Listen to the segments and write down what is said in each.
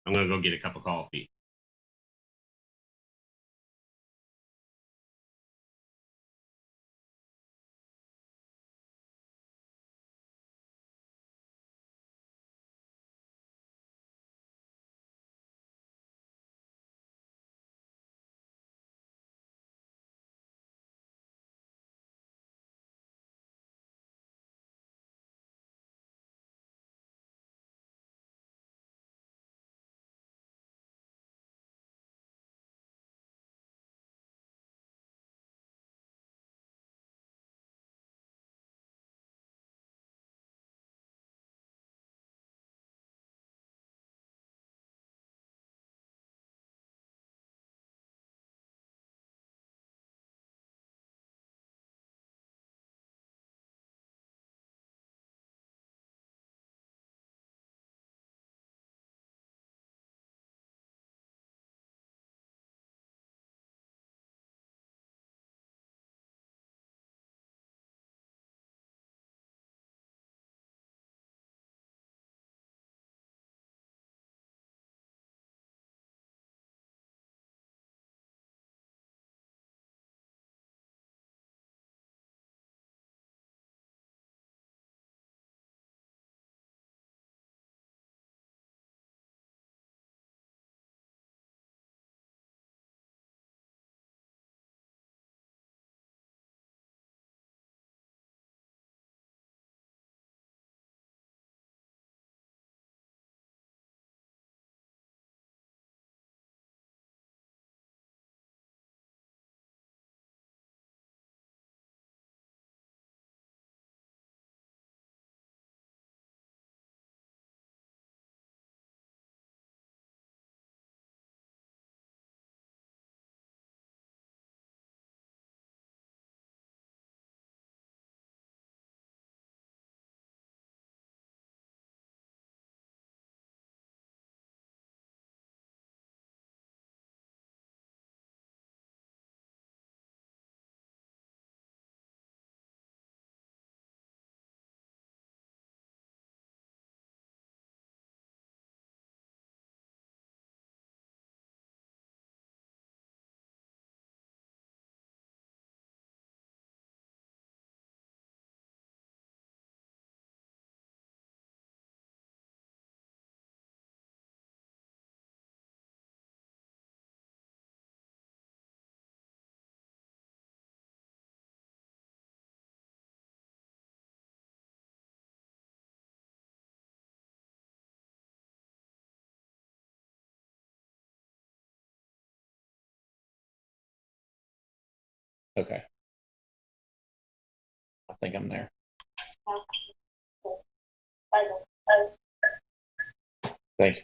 I'm going to go get a cup of coffee. Okay. I think I'm there. Thank you.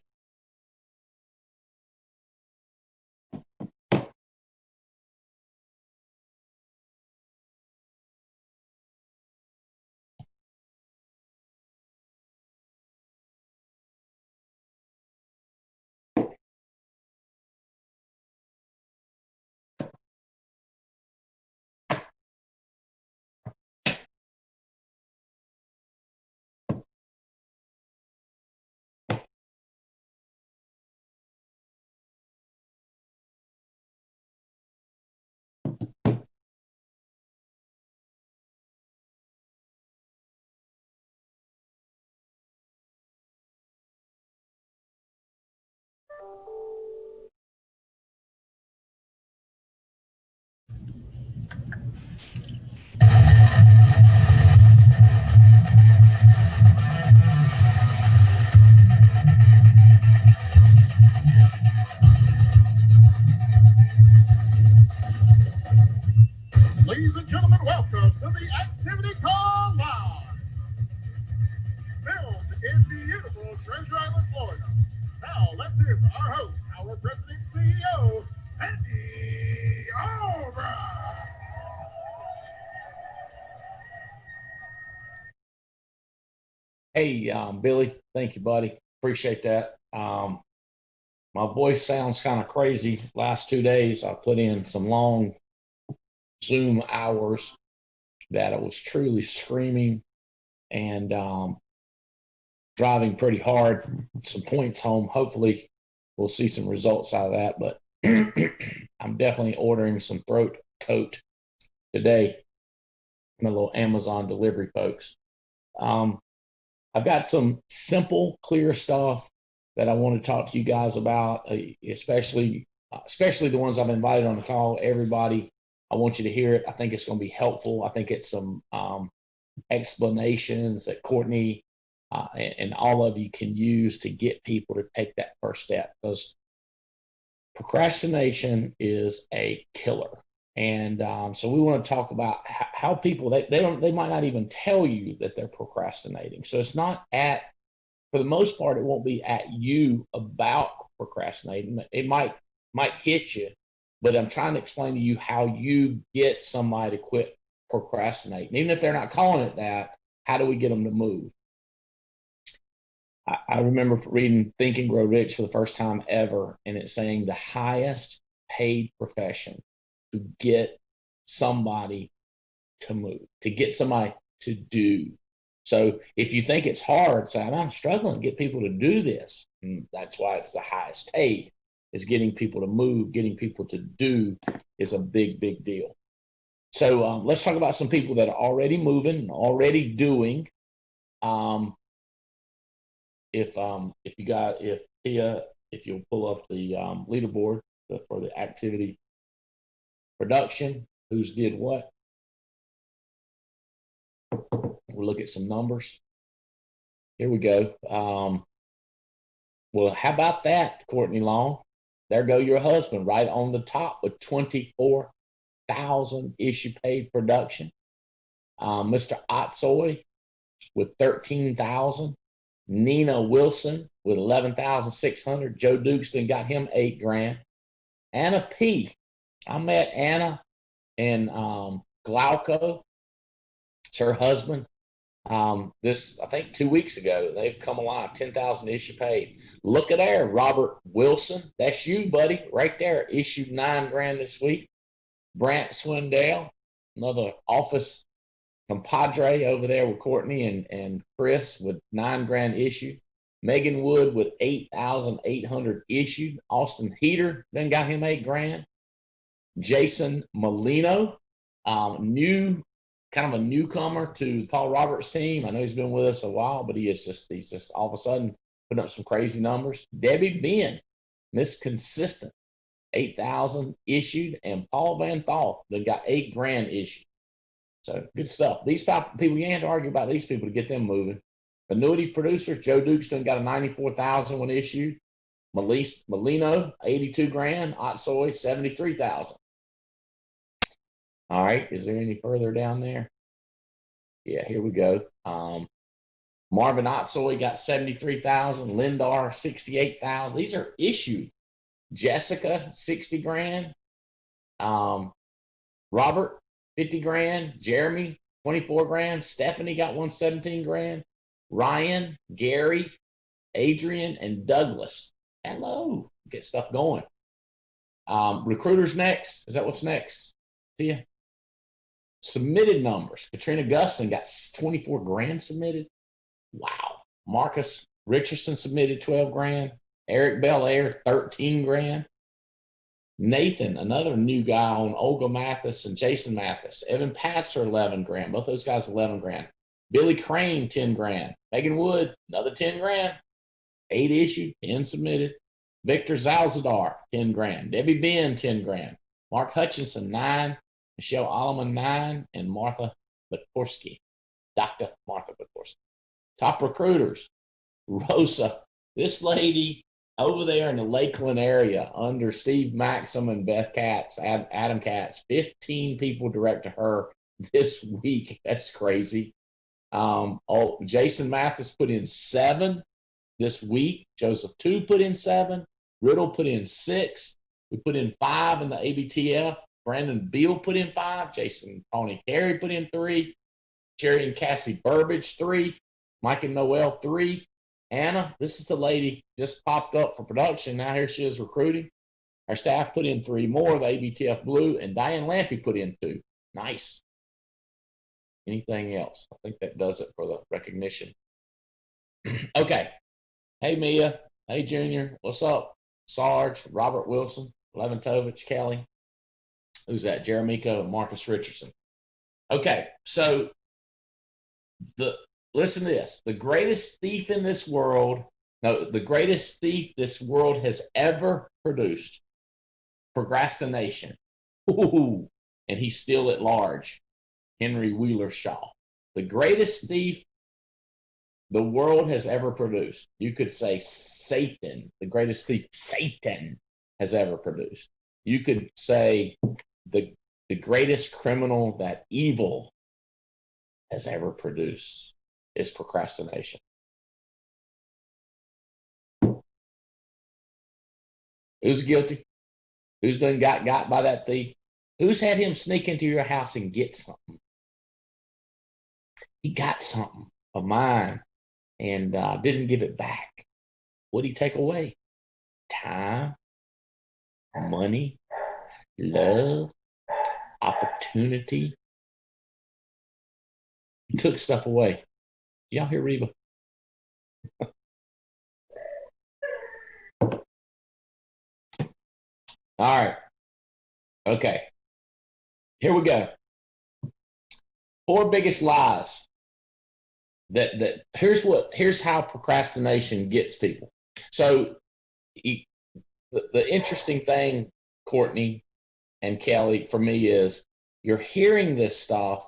Ladies and gentlemen, welcome to the Activity Call Live. Filmed in beautiful Treasure Island, Florida. Now, let's hear from our host, our president and CEO, Andy Albright. Hey, Billy, thank you, buddy. Appreciate that. My voice sounds kind of crazy. Last 2 days, I put in some long Zoom hours that I was truly screaming and driving pretty hard, some points home. Hopefully, we'll see some results out of that. But I'm definitely ordering some throat coat today. My little Amazon delivery folks. I've got some simple, clear stuff that I want to talk to you guys about, especially the ones I've invited on the call. Everybody, I want you to hear it. I think it's going to be helpful. I think it's some explanations that Courtney and all of you can use to get people to take that first step, because procrastination is a killer. And so we want to talk about how people they might not even tell you that they're procrastinating. So it's not for the most part, it won't be at you about procrastinating. It might hit you, but I'm trying to explain to you how you get somebody to quit procrastinating. Even if they're not calling it that, how do we get them to move? I remember reading Think and Grow Rich for the first time ever, and it's saying the highest paid profession to get somebody to move, to get somebody to do. So if you think it's hard, say, I'm struggling to get people to do this. And that's why it's the highest paid, is getting people to move, getting people to do is a big, big deal. So let's talk about some people that are already moving, already doing. If you'll pull up the leaderboard for the activity production, who's did what. We'll look at some numbers. Here we go. Well, how about that, Courtney Long? There go your husband right on the top with 24,000 issue paid production. Mr. Otsoy with 13,000. Nina Wilson with 11,600. Joe Dukeston got him $8,000. Anna P. I met Anna in Glauco. It's her husband. This, I think 2 weeks ago, they've come alive, 10,000 issue paid. Look at there, Robert Wilson. That's you, buddy, right there. Issued $9,000 this week. Brant Swindell, another office compadre over there with Courtney and Chris with $9,000 issued. Megan Wood with 8,800 issued. Austin Heater then got him $8,000. Jason Molino, kind of a newcomer to Paul Roberts' team. I know he's been with us a while, but he's just all of a sudden putting up some crazy numbers. Debbie Ben, Miss Consistent, 8,000 issued, and Paul Van Thoth, they got $8,000 issued. So good stuff. These people, you can't argue about these people to get them moving. Annuity producer, Joe Dukeston got a 94,000 one issued. Molino, 82,000. Otsoy, 73,000. All right. Is there any further down there? Yeah, here we go. Marvin Otsoy got 73,000. Lindar, 68,000. These are issued. Jessica, 60,000. Robert, 50,000. Jeremy, 24,000. Stephanie got 117,000. Ryan, Gary, Adrian, and Douglas. Hello. Get stuff going. Recruiters next. Is that what's next? See ya. Submitted numbers. Katrina Guston got 24,000 submitted. Wow. Marcus Richardson submitted 12,000. Eric Belair, 13,000. Nathan, another new guy on Olga Mathis and Jason Mathis. Evan Patzer, 11,000. Both those guys, 11,000. Billy Crane, 10,000. Megan Wood, another 10,000. 8 issued, 10 submitted. Victor Zalzadar, 10,000. Debbie Ben, 10,000. Mark Hutchinson, 9. Michelle Alleman, 9. And Martha Butkorski, Dr. Martha Butkorski. Top recruiters, Rosa, this lady over there in the Lakeland area under Steve Maxim and Beth Katz, Adam Katz, 15 people direct to her this week. That's crazy. Jason Mathis put in 7 this week. Joseph 2 put in 7. Riddle put in 6. We put in 5 in the ABTF. Brandon Beal put in 5. Jason Tony Carey put in 3. Jerry and Cassie Burbage, 3. Mike and Noel, 3. Anna, this is the lady just popped up for production. Now here she is recruiting. Our staff put in 3 more, the ABTF Blue, and Diane Lampy put in 2. Nice. Anything else? I think that does it for the recognition. Okay. Hey, Mia. Hey, Junior. What's up? Sarge, Robert Wilson, Leventovich, Kelly. Who's that? Jeremico and Marcus Richardson. Okay, so listen to this. The greatest thief in this world, no, the greatest thief this world has ever produced, procrastination. Ooh, and he's still at large. Henry Wheeler Shaw. The greatest thief the world has ever produced. You could say Satan, the greatest thief Satan has ever produced. You could say the greatest criminal that evil has ever produced is procrastination. Who's guilty? Who's done got by that thief? Who's had him sneak into your house and get something? He got something of mine and didn't give it back. What'd he take away? Time, money, love, opportunity. He took stuff away. Y'all hear Reba? All right. Okay. Here we go. 4 biggest lies here's how procrastination gets people. So the interesting thing, Courtney and Kelly, for me is you're hearing this stuff,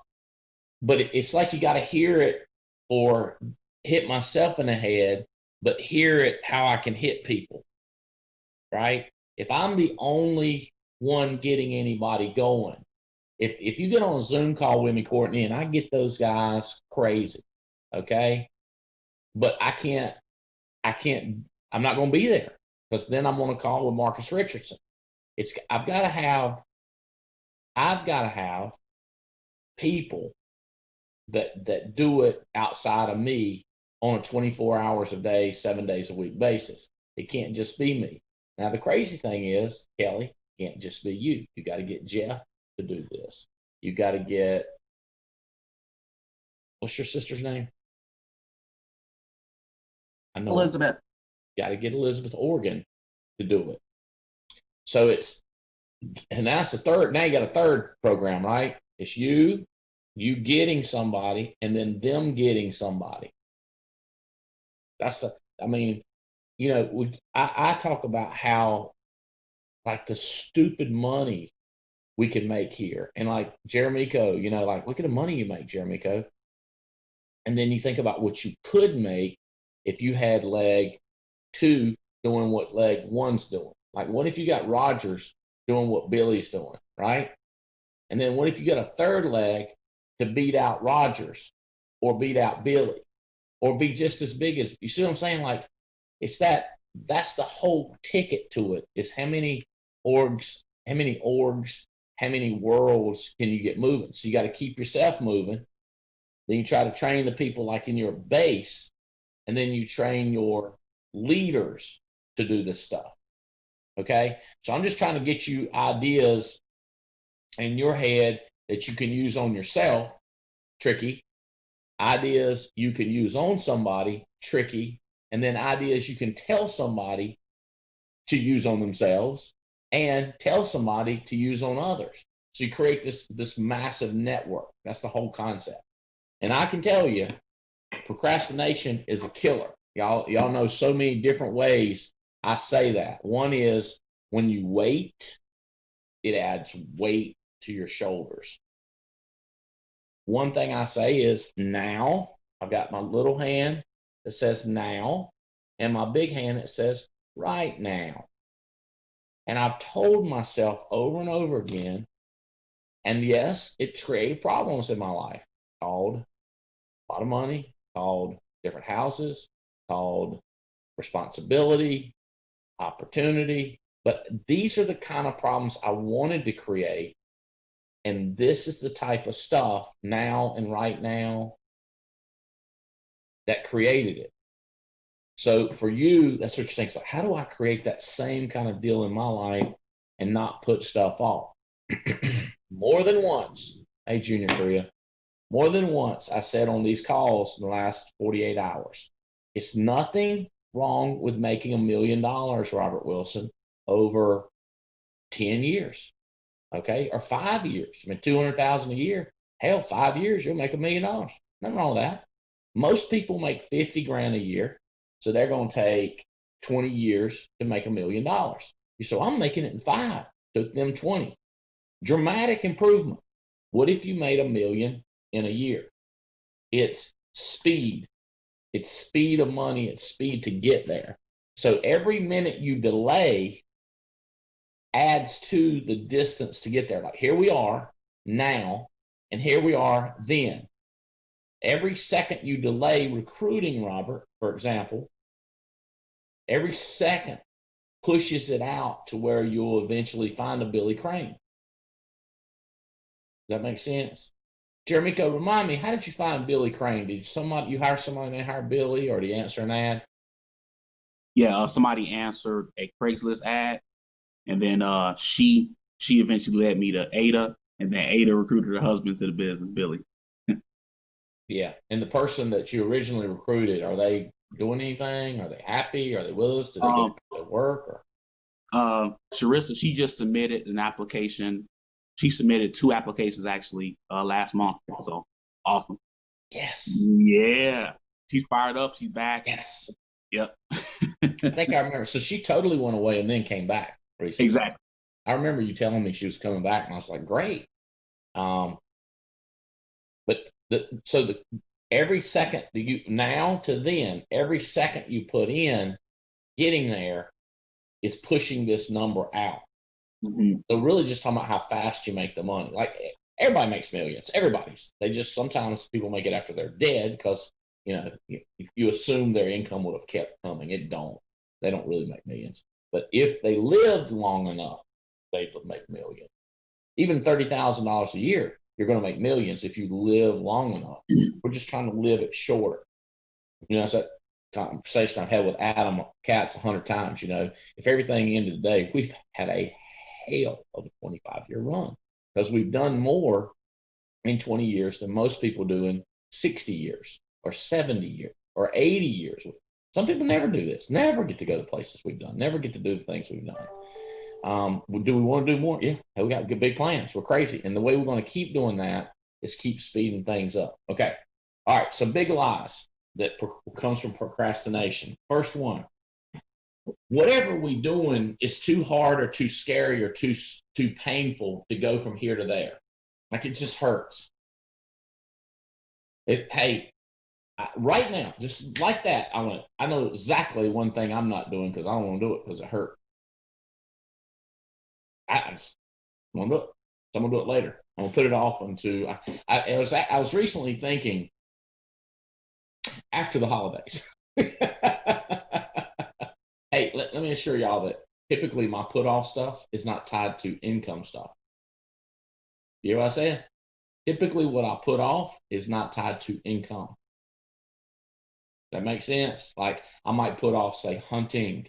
but it's like you got to hear it or hit myself in the head, but hear it how I can hit people, right? If I'm the only one getting anybody going, if you get on a Zoom call with me, Courtney, and I get those guys crazy, okay, but I'm not going to be there because then I'm on a call with Marcus Richardson. I've got to have people that do it outside of me on a 24 hours a day, 7 days a week basis. It can't just be me. Now, the crazy thing is, Kelly, it can't just be you. You got to get Jeff to do this. You got to get, what's your sister's name? I know Elizabeth. Got to get Elizabeth Organ to do it. So and that's the third. Now you got a third program, right? It's you getting somebody, and then them getting somebody. I talk about how, like, the stupid money we can make here. And like Jeremico, like, look at the money you make, Jeremico. And then you think about what you could make if you had leg 2 doing what leg 1's doing. Like, what if you got Rogers doing what Billy's doing, right? And then what if you got a third leg to beat out Rogers or beat out Billy or be just as big as, you see what I'm saying? Like, that's the whole ticket to it, is how many orgs, how many worlds can you get moving? So you got to keep yourself moving. Then you try to train the people like in your base, and then you train your leaders to do this stuff. Okay? So I'm just trying to get you ideas in your head that you can use on yourself, tricky. Ideas you can use on somebody, tricky. And then ideas you can tell somebody to use on themselves and tell somebody to use on others. So you create this massive network. That's the whole concept. And I can tell you, procrastination is a killer. Y'all know so many different ways I say that. One is when you wait, it adds weight to your shoulders. One thing I say is now. I've got my little hand that says now and my big hand that says right now. And I've told myself over and over again, and yes, it's created problems in my life, called a lot of money, called different houses, called responsibility, opportunity. But these are the kind of problems I wanted to create. And this is the type of stuff now and right now that created it. So for you, that's what you're saying. So how do I create that same kind of deal in my life and not put stuff off? More than once, hey, Junior Korea, more than once I said on these calls in the last 48 hours, it's nothing wrong with making $1 million, Robert Wilson, over 10 years? Okay, or 5 years. I mean, 200,000 a year. Hell, 5 years, you'll make $1 million. Nothing wrong with that. Most people make 50 grand a year, so they're going to take 20 years to make $1 million. So I'm making it in 5. Took them 20. Dramatic improvement. What if you made $1 million in a year? It's speed. It's speed of money. It's speed to get there. So every minute you delay adds to the distance to get there. Like here we are now, and here we are then. Every second you delay recruiting, Robert, for example, every second pushes it out to where you'll eventually find a Billy Crane. Does that make sense? Jeremy, remind me, how did you find Billy Crane? Did you hire somebody and they hired Billy, or did you answer an ad? Yeah, somebody answered a Craigslist ad, and then she eventually led me to Ada, and then Ada recruited her husband to the business, Billy. Yeah, and the person that you originally recruited, are they doing anything? Are they happy? Are they with us? Do they get to work? Or Sharissa, she just submitted an application. She submitted 2 applications actually last month. So awesome. Yes. Yeah. She's fired up. She's back. Yes. Yep. I think I remember. So she totally went away and then came back recently. Exactly. I remember you telling me she was coming back, and I was like, great. But every second now to then, every second you put in, getting there is pushing this number out. Mm-hmm. So really just talking about how fast you make the money. Like everybody makes millions. Everybody's. They just, sometimes people make it after they're dead because, you assume their income would have kept coming. It don't. They don't really make millions. But if they lived long enough, they would make millions. Even $30,000 a year, you're going to make millions if you live long enough. We're just trying to live it shorter. That's that conversation I've had with Adam Katz 100 times. If everything ended today, we've had a hell of a 25-year run because we've done more in 20 years than most people do in 60 years or 70 years or 80 years. Some people never do this, never get to go to places we've done, never get to do the things we've done. Do we want to do more? Yeah, we got good big plans. We're crazy. And the way we're going to keep doing that is keep speeding things up. Okay. All right. So big lies that comes from procrastination. First one, whatever we're doing is too hard or too scary or too painful to go from here to there. Like it just hurts. Right now, just like that, I know exactly one thing I'm not doing because I don't want to do it because it hurt. I just want to do it. So I'm going to do it later. I'm going to put it off until I was recently thinking after the holidays. Hey, let me assure y'all that typically my put off stuff is not tied to income stuff. You hear what I said? Typically what I put off is not tied to income. That makes sense? Like I might put off, say, hunting.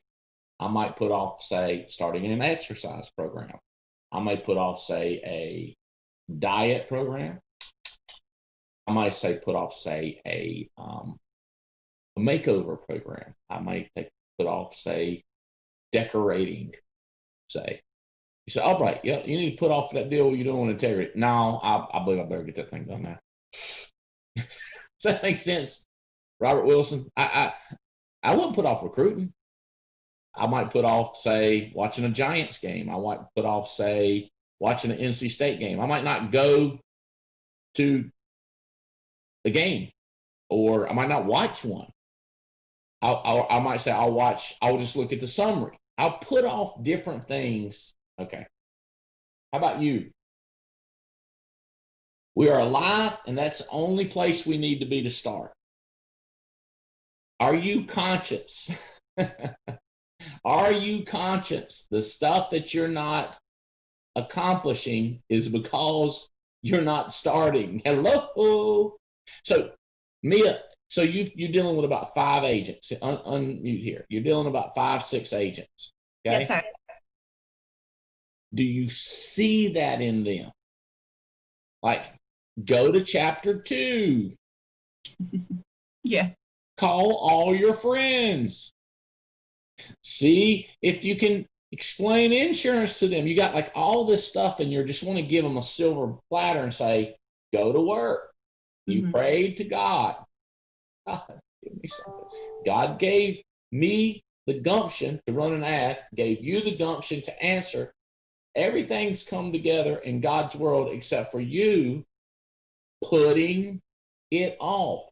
I might put off, say, starting an exercise program. I might put off, say, a diet program. I might put off, say, a makeover program. I might put off, say, decorating, say. You say, Albright, yeah, you need to put off that deal you're doing with integrity. No, I believe I better get that thing done now. Does that make sense, Robert Wilson? I wouldn't put off recruiting. I might put off, say, watching a Giants game. I might put off, say, watching an NC State game. I might not go to the game, or I might not watch one. I might say I'll just look at the summary. I'll put off different things. Okay. How about you? We are alive, and that's the only place we need to be to start. Are you conscious? Are you conscious? The stuff that you're not accomplishing is because you're not starting. Hello. So, Mia, so you're dealing with about 5 agents. Unmute here. You're dealing with about 5, 6 agents. Okay? Yes, sir. Do you see that in them? Like, go to chapter 2. Yeah. Call all your friends. See if you can explain insurance to them. You got like all this stuff, and you just want to give them a silver platter and say, go to work. You prayed to God. God, give me something. God gave me the gumption to run an ad, gave you the gumption to answer. Everything's come together in God's world except for you putting it off.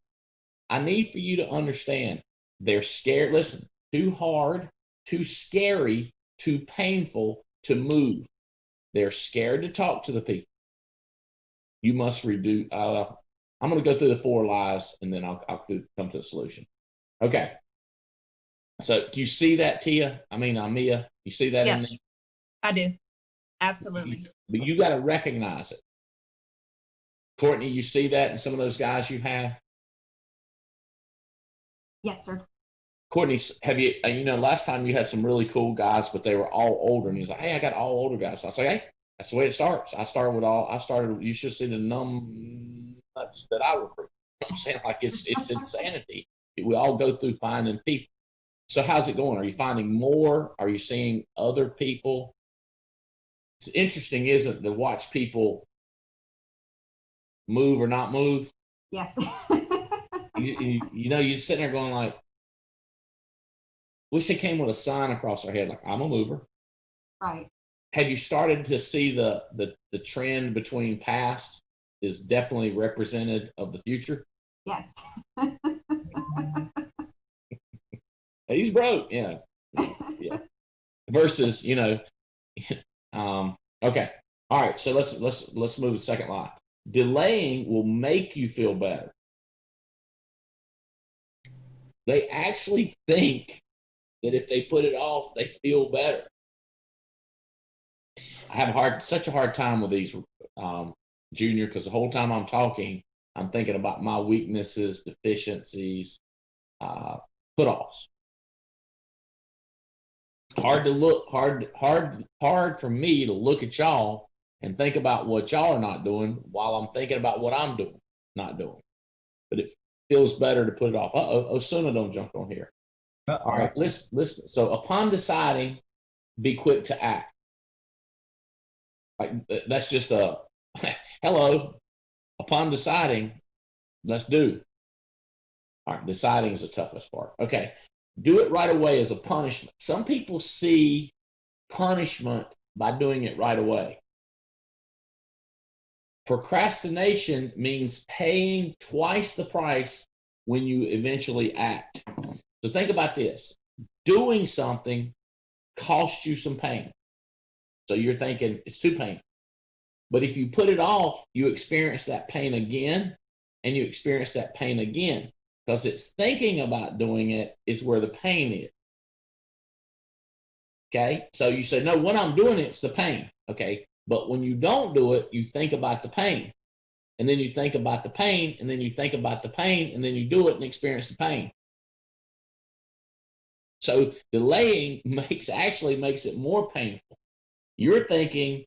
I need for you to understand they're scared. Listen, too hard, too scary, too painful to move. They're scared to talk to the people. You must redo. I'm going to go through the 4 lies, and then I'll come to the solution. Okay. So do you see that, Tia? I mean, Mia, you see that in there? I do. Absolutely. But you got to recognize it. Courtney, you see that in some of those guys you have? Yes, sir. Courtney, have you, last time you had some really cool guys, but they were all older, and he was like, hey, I got all older guys. So I was like, hey, that's the way it starts. You should see the nuts that I recruit. You know what I'm saying? Like it's insanity. We all go through finding people. So how's it going? Are you finding more? Are you seeing other people? It's interesting, isn't it, to watch people move or not move? Yes. You're sitting there going like, wish they came with a sign across their head, like, I'm a mover. Right. Have you started to see the trend between past is definitely representative of the future? Yes. He's broke, yeah. Versus, okay. All right, so let's move to the second lie. Delaying will make you feel better. They actually think that if they put it off, they feel better. I have such a hard time with these, Junior, because the whole time I'm talking, I'm thinking about my weaknesses, deficiencies, put-offs. Hard for me to look at y'all and think about what y'all are not doing while I'm thinking about what I'm doing, not doing. But it feels better to put it off. Osuna, don't jump on here. All right, listen. So upon deciding, be quick to act. Like that's just a hello. Upon deciding, let's do. All right, deciding is the toughest part. Okay, do it right away as a punishment. Some people see punishment by doing it right away. Procrastination means paying twice the price when you eventually act. So think about this. Doing something costs you some pain. So you're thinking it's too painful. But if you put it off, you experience that pain again, and you experience that pain again, because it's thinking about doing it is where the pain is. Okay? So you say, no, when I'm doing it, it's the pain. Okay? But when you don't do it, you think about the pain. And then you think about the pain, and then you think about the pain, and then you do it and experience the pain. So delaying actually makes it more painful. You're thinking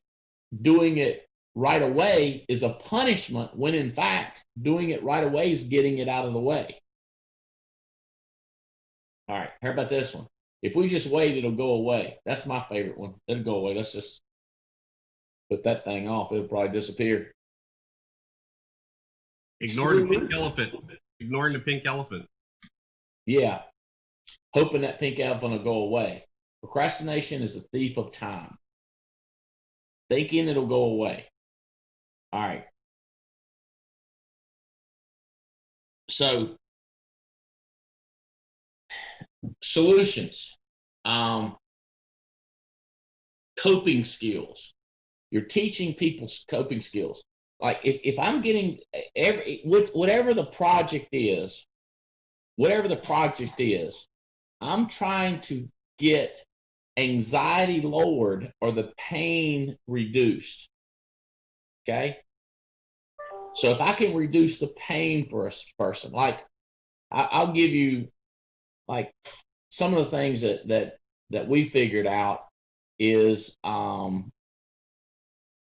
doing it right away is a punishment, when in fact, doing it right away is getting it out of the way. All right, how about this one? If we just wait, it'll go away. That's my favorite one. It'll go away. Let's just put that thing off. It'll probably disappear. Ignoring the pink elephant. Ignoring the pink elephant. Yeah. Hoping that pink elephant will go away. Procrastination is a thief of time. Thinking it'll go away. All right. So, solutions. Coping skills. You're teaching people coping skills. Like if I'm getting whatever the project is, I'm trying to get anxiety lowered or the pain reduced. Okay. So if I can reduce the pain for a person, like I'll give you like some of the things that we figured out is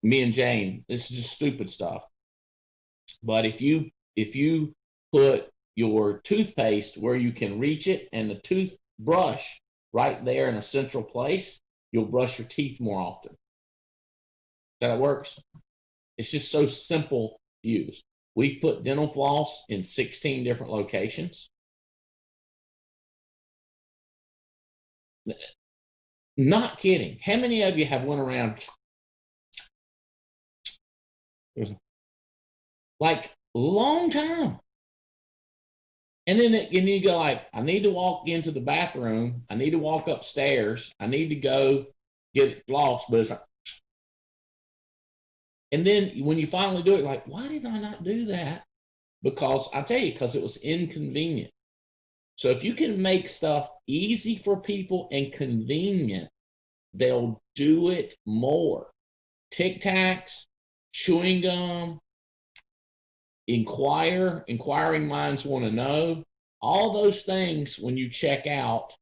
me and Jane, this is just stupid stuff. But if you put your toothpaste where you can reach it and the toothbrush right there in a central place, you'll brush your teeth more often. That works. It's just so simple to use. We put dental floss in 16 different locations. Not kidding. How many of you have went around like long time? And then you go like, I need to walk into the bathroom. I need to walk upstairs. I need to go get floss. But it's like, and then when you finally do it, like, why did I not do that? Because I tell you, because it was inconvenient. So if you can make stuff easy for people and convenient, they'll do it more. Tic Tacs, chewing gum, inquiring minds want to know. All those things, when you check out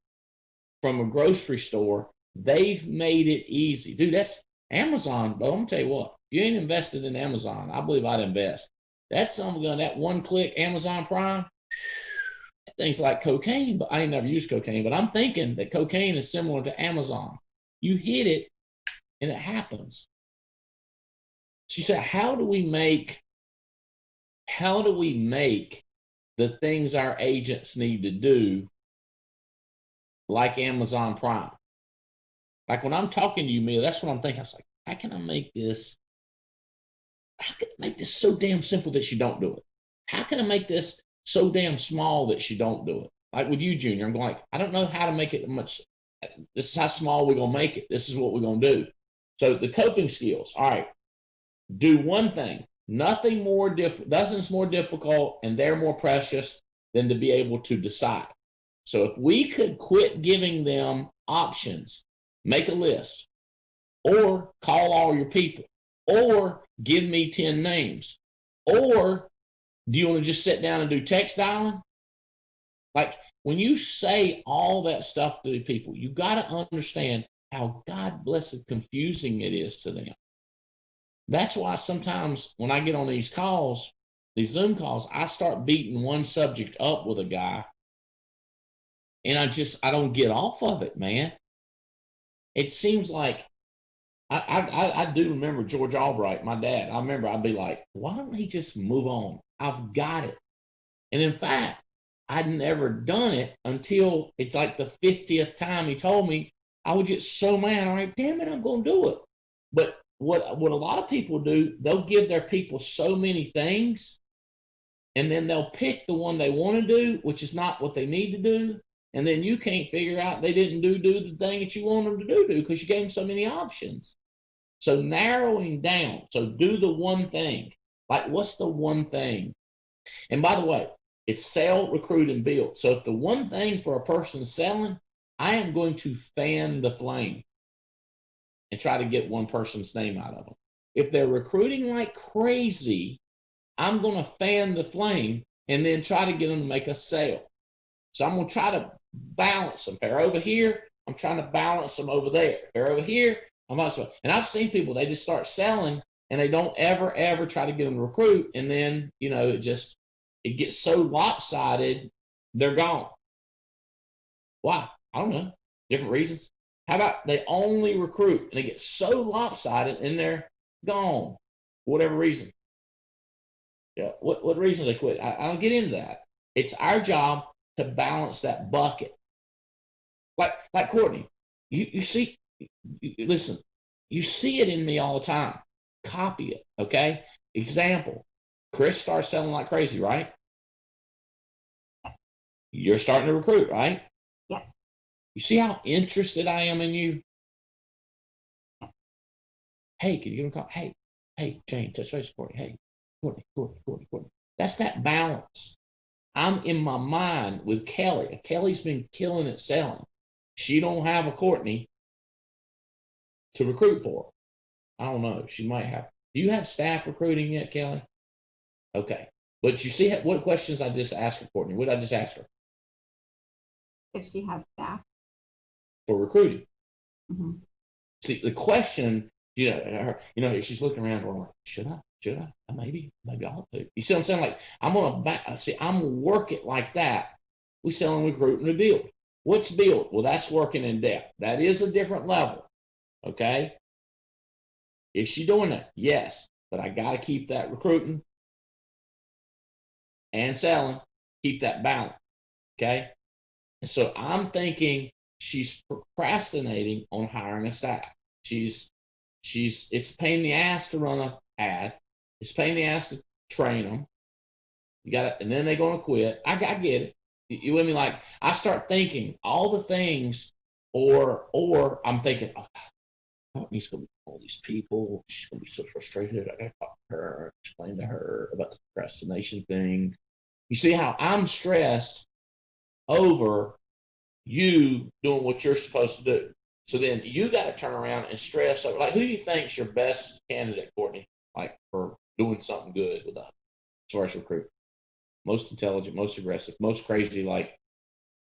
from a grocery store, they've made it easy. Dude, that's Amazon. But I'm going to tell you what, if you ain't invested in Amazon, I believe I'd invest. That's something going, that one click Amazon Prime, things like cocaine, but I ain't never used cocaine, but I'm thinking that cocaine is similar to Amazon. You hit it and it happens. She said, how do we make the things our agents need to do like Amazon Prime? Like when I'm talking to you, Mia, that's what I'm thinking. I was like, how can I make this so damn simple that you don't do it? How can I make this so damn small that you don't do it? Like with you, Junior, I'm going like, I don't know how to make it much. This is how small we're going to make it. This is what we're going to do. So the coping skills, all right, do one thing. Nothing's more difficult and they're more precious than to be able to decide. So if we could quit giving them options, make a list, or call all your people, or give me 10 names, or do you want to just sit down and do text dialing? Like when you say all that stuff to the people, you got to understand how God blessed confusing it is to them. That's why sometimes when I get on these calls, these Zoom calls, I start beating one subject up with a guy and I don't get off of it, man. It seems like I do remember George Albright, my dad. I remember I'd be like, why don't he just move on? I've got it. And in fact, I'd never done it until it's like the 50th time he told me. I would get so mad. I'm like, damn it, I'm going to do it. But what a lot of people do, they'll give their people so many things, and then they'll pick the one they want to do, which is not what they need to do. And then you can't figure out they didn't do the thing that you want them to do because you gave them so many options. So narrowing down. So do the one thing. Like, what's the one thing? And by the way, it's sell, recruit, and build. So if the one thing for a person is selling, I am going to fan the flame and try to get one person's name out of them. If they're recruiting like crazy, I'm going to fan the flame and then try to get them to make a sale. So I'm going to try to balance them. If they're over here, I'm trying to balance them over there. If they're over here, I'm also. And I've seen people, they just start selling and they don't ever try to get them to recruit. And then, it gets so lopsided, they're gone. Why? I don't know. Different reasons. How about they only recruit and they get so lopsided and they're gone for whatever reason? Yeah. What reason they quit? I don't get into that. It's our job to balance that bucket. Like Courtney, you see, listen, you see it in me all the time. Copy it, okay? Example, Chris starts selling like crazy, right? You're starting to recruit, right? Yes. You see how interested I am in you? Hey, can you give him a call? Hey, Jane, touch base with Courtney. Hey, Courtney. That's that balance. I'm in my mind with Kelly. Kelly's been killing it selling. She don't have a Courtney to recruit for. I don't know. She might have. Do you have staff recruiting yet, Kelly? Okay. But you see what questions I just asked her, Courtney? What did I just ask her? If she has staff. For recruiting. Mm-hmm. See, the question, she's looking around going, should I? Maybe I'll do. You see what I'm saying? Like, I'm going to work it like that. We sell and recruit and rebuild. What's build? Well, that's working in depth. That is a different level. Okay. Is she doing that? Yes. But I got to keep that recruiting and selling, keep that balance. Okay. And so I'm thinking she's procrastinating on hiring a staff. She's it's a pain in the ass to run an ad. It's a pain in the ass to train them. You got it, and then they're going to quit. I get it. You with me? Like, I start thinking all the things, or I'm thinking, oh, he's going to be all these people. She's going to be so frustrated. I got to talk to her, explain to her about the procrastination thing. You see how I'm stressed over you doing what you're supposed to do. So then you got to turn around and stress over, like, who do you think's your best candidate, Courtney, like for doing something good with us as far as recruit? Most intelligent, most aggressive, most crazy, like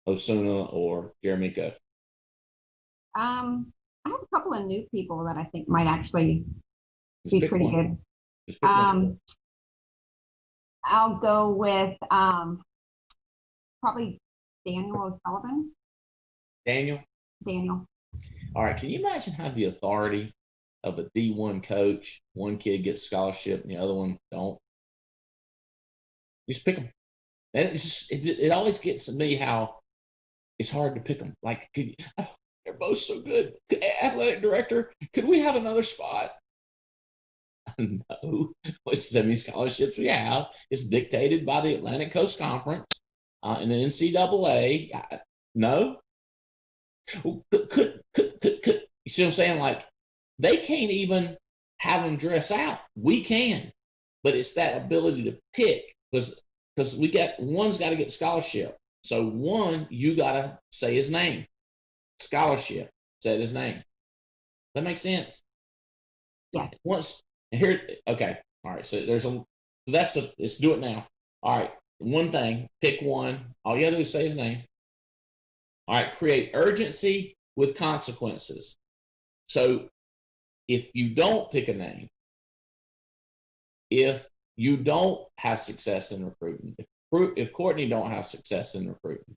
Osuna or Jeremy Go? I have a couple of new people that I think might actually Just be pick pretty one. good. Just pick one. I'll go with probably Daniel O'Sullivan. Daniel? Daniel. All right. Can you imagine how the authority of a D1 coach, one kid gets scholarship and the other one don't? Just pick them. And it's just, it always gets to me how it's hard to pick them. Like, they're both so good. Athletic director, could we have another spot? No. What semi-scholarships we have is dictated by the Atlantic Coast Conference and the NCAA. No. Could you see what I'm saying? Like, they can't even have them dress out. We can, but it's that ability to pick, because one's got to get scholarship. So one, you got to say his name. Scholarship, say his name. That makes sense. Yeah. Okay. All right. So let's do it now. All right. One thing, pick one. All you got to do is say his name. All right. Create urgency with consequences. So if you don't pick a name, if you don't have success in recruiting, if Courtney don't have success in recruiting,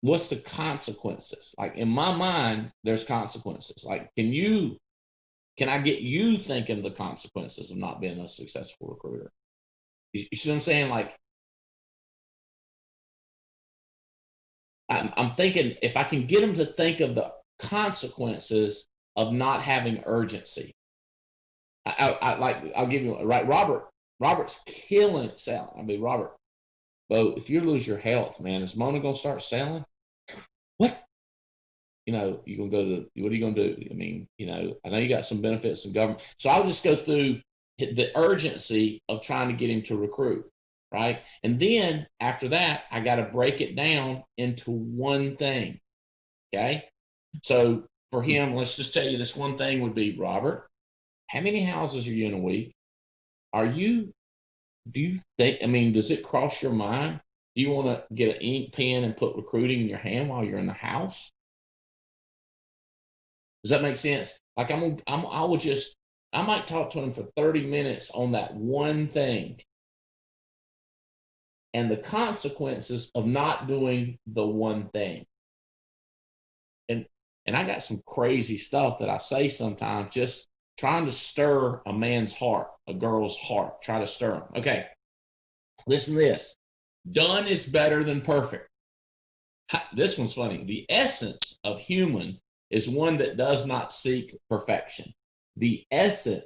what's the consequences? Like, in my mind, there's consequences. Like, can I get you thinking the consequences of not being a successful recruiter? You see what I'm saying? Like, I'm thinking if I can get them to think of the consequences of not having urgency. I'll give you right. Robert's killing it selling. I mean, Robert, Bo, if you lose your health, man, is Mona gonna start selling? What? You know, you gonna go to what are you gonna do? I mean, I know you got some benefits in government. So I'll just go through the urgency of trying to get him to recruit, right? And then after that, I got to break it down into one thing. Okay. So for him, let's just tell you this one thing would be, Robert, how many houses are you in a week? Do you think, does it cross your mind? Do you want to get an ink pen and put recruiting in your hand while you're in the house? Does that make sense? Like, I might talk to him for 30 minutes on that one thing and the consequences of not doing the one thing. And I got some crazy stuff that I say sometimes, just trying to stir a man's heart, a girl's heart, try to stir them. Okay, listen to this. Done is better than perfect. This one's funny. The essence of human is one that does not seek perfection. The essence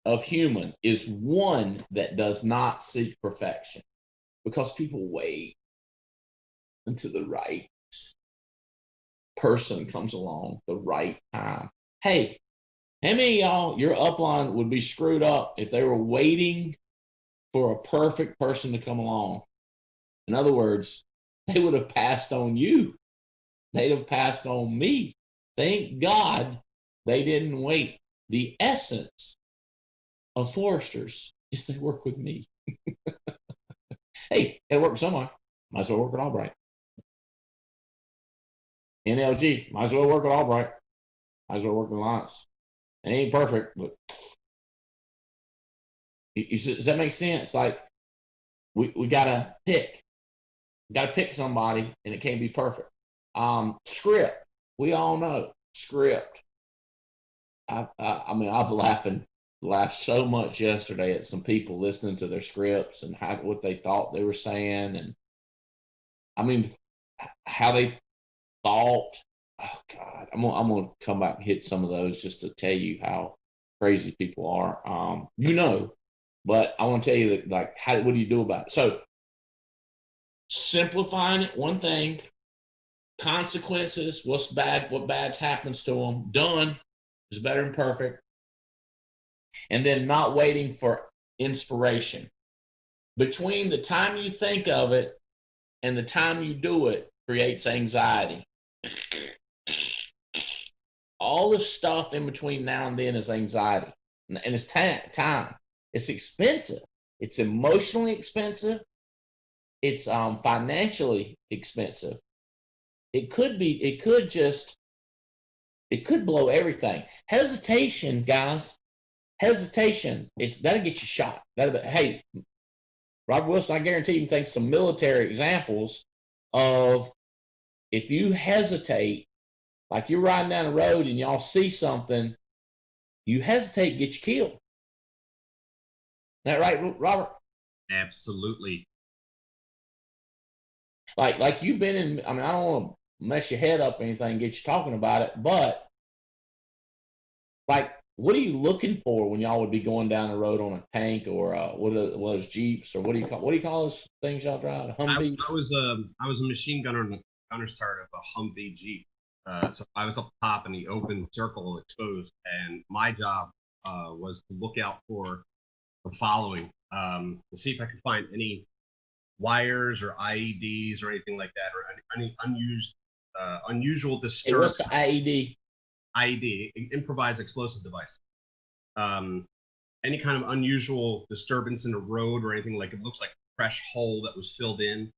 of human is one that does not seek perfection, because people wait until the right person comes along, the right time. Hey, how many of y'all, your upline would be screwed up if they were waiting for a perfect person to come along? In other words, they would have passed on you. They'd have passed on me. Thank God they didn't wait. The essence of foresters is they work with me. Hey, it worked somewhere. Might as well work at Albright. NLG, might as well work at Albright. Might as well work in Alliance. It ain't perfect, but does that make sense? Like, we got to pick. Got to pick somebody, and it can't be perfect. Script. We all know script. I mean, I've laughed so much yesterday at some people listening to their scripts and what they thought they were saying, and I mean, how they thought. Oh God, I'm gonna come back and hit some of those just to tell you how crazy people are. But I want to tell you that, like, what do you do about it? So simplifying it, one thing. Consequences, what's bad, what bad's happens to them. Done is better than perfect. And then not waiting for inspiration. Between the time you think of it and the time you do it creates anxiety. All the stuff in between now and then is anxiety. And it's time. It's expensive. It's emotionally expensive. It's financially expensive. It could blow everything. Hesitation, guys. Hesitation. That'll get you shot. Hey, Robert Wilson, I guarantee you can think some military examples of if you hesitate, like you're riding down the road and y'all see something, you hesitate, get you killed. Is that right, Robert? Absolutely. Like you've been in, I mean, I don't want to mess your head up or anything, get you talking about it, but like, what are you looking for when y'all would be going down the road on a tank or what are those Jeeps, or what do you call those things y'all drive? A Humvee? I was a machine gunner in the gunner's turret of a Humvee Jeep. So I was up top in the open circle exposed, and my job was to look out for the following, to see if I could find any wires or IEDs or anything like that, or any unusual disturbance. Hey, what's the IED? IED, improvised explosive device. Any kind of unusual disturbance in the road or anything, like it looks like a fresh hole that was filled in.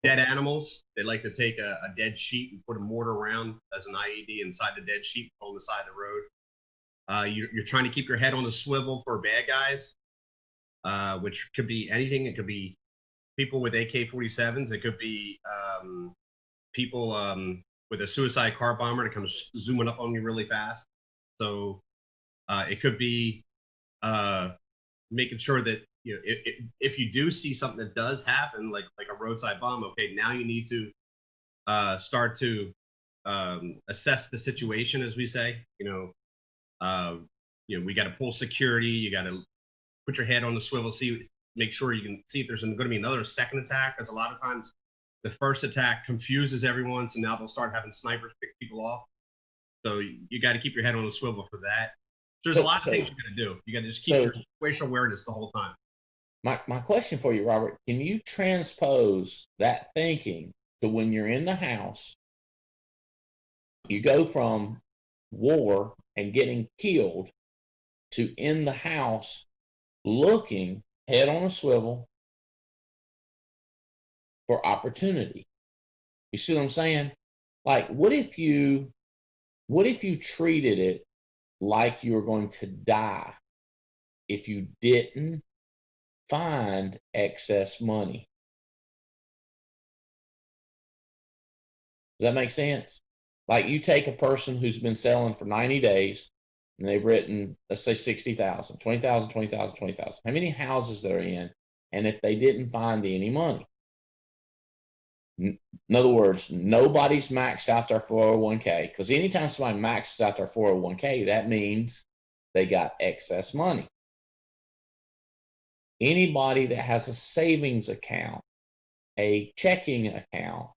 Dead animals, they like to take a dead sheep and put a mortar around as an IED inside the dead sheep on the side of the road. You're trying to keep your head on the swivel for bad guys, which could be anything. It could be people with AK-47s. It could be people with a suicide car bomber that comes zooming up on you really fast. So it could be making sure that, you know, if you do see something that does happen, like a roadside bomb, okay, now you need to start to assess the situation, as we say. We got to pull security. You got to put your head on the swivel, make sure you can see if there's going to be another second attack, because a lot of times the first attack confuses everyone, so now they'll start having snipers pick people off. So you got to keep your head on the swivel for that. There's a lot of things you got to do. You got to just keep your situational awareness the whole time. My question for you, Robert, can you transpose that thinking to when you're in the house, you go from war and getting killed to in the house looking, head on a swivel, for opportunity? You see what I'm saying? Like, what if you treated it like you were going to die if you didn't find excess money? Does that make sense? Like, you take a person who's been selling for 90 days and they've written, let's say 60,000, 20,000, 20,000, 20,000. How many houses they're in? And if they didn't find any money, in other words, nobody's maxed out their 401k, because anytime somebody maxes out their 401k, that means they got excess money. Anybody that has a savings account, a checking account,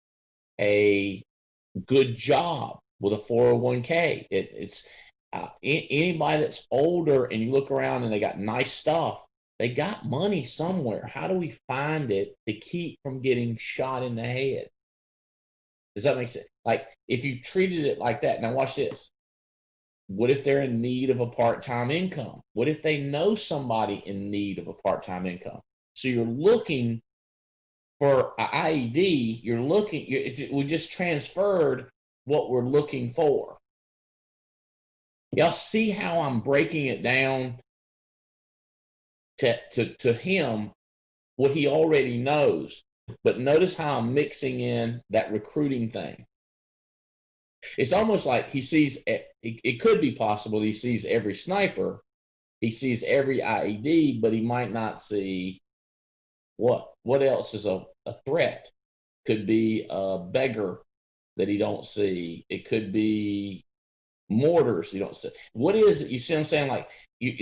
a good job with a 401k, it's anybody that's older and you look around and they got nice stuff, they got money somewhere. How do we find it to keep from getting shot in the head? Does that make sense? Like, if you treated it like that, now watch this. What if they're in need of a part-time income? What if they know somebody in need of a part-time income? So you're looking for an IED, we just transferred what we're looking for. Y'all see how I'm breaking it down to him, what he already knows. But notice how I'm mixing in that recruiting thing. It's almost like he sees, it could be possible he sees every sniper, he sees every IED, but he might not see what else is a threat. Could be a beggar that he don't see. It could be mortars you don't see. What is it? You see what I'm saying? Like,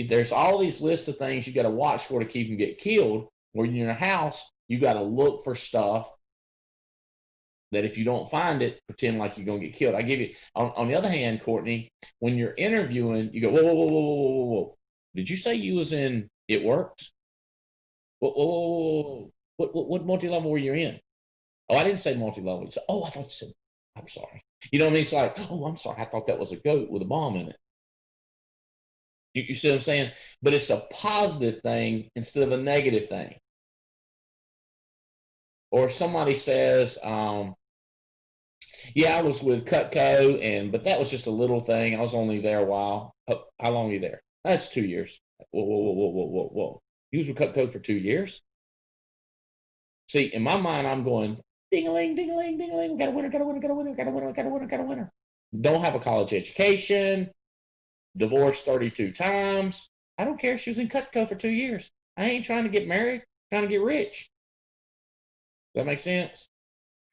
there's all these lists of things you got to watch for to keep them get killed. Where you're in a house, you got to look for stuff that if you don't find it, pretend like you're going to get killed. I give you, on the other hand, Courtney, when you're interviewing, you go, whoa, whoa, whoa, whoa, whoa, whoa, whoa. Did you say you was in It Works? Whoa, whoa, whoa, whoa. What multi-level were you in? Oh, I didn't say multi-level. You said, oh, I thought you said, I'm sorry. You know what I mean? It's like, oh, I'm sorry. I thought that was a goat with a bomb in it. You see what I'm saying? But it's a positive thing instead of a negative thing. Or if somebody says, yeah, I was with Cutco, but that was just a little thing. I was only there a while. How long were you there? That's 2 years. Whoa, whoa, whoa, whoa, whoa, whoa, whoa. You was with Cutco for 2 years? See, in my mind, I'm going, ding-a-ling, ding-a-ling, ding-a-ling. Got a winner, got a winner, got a winner, got a winner, got a winner, got a winner. Don't have a college education. Divorced 32 times. I don't care if she was in Cutco for 2 years. I ain't trying to get married, trying to get rich. Does that make sense?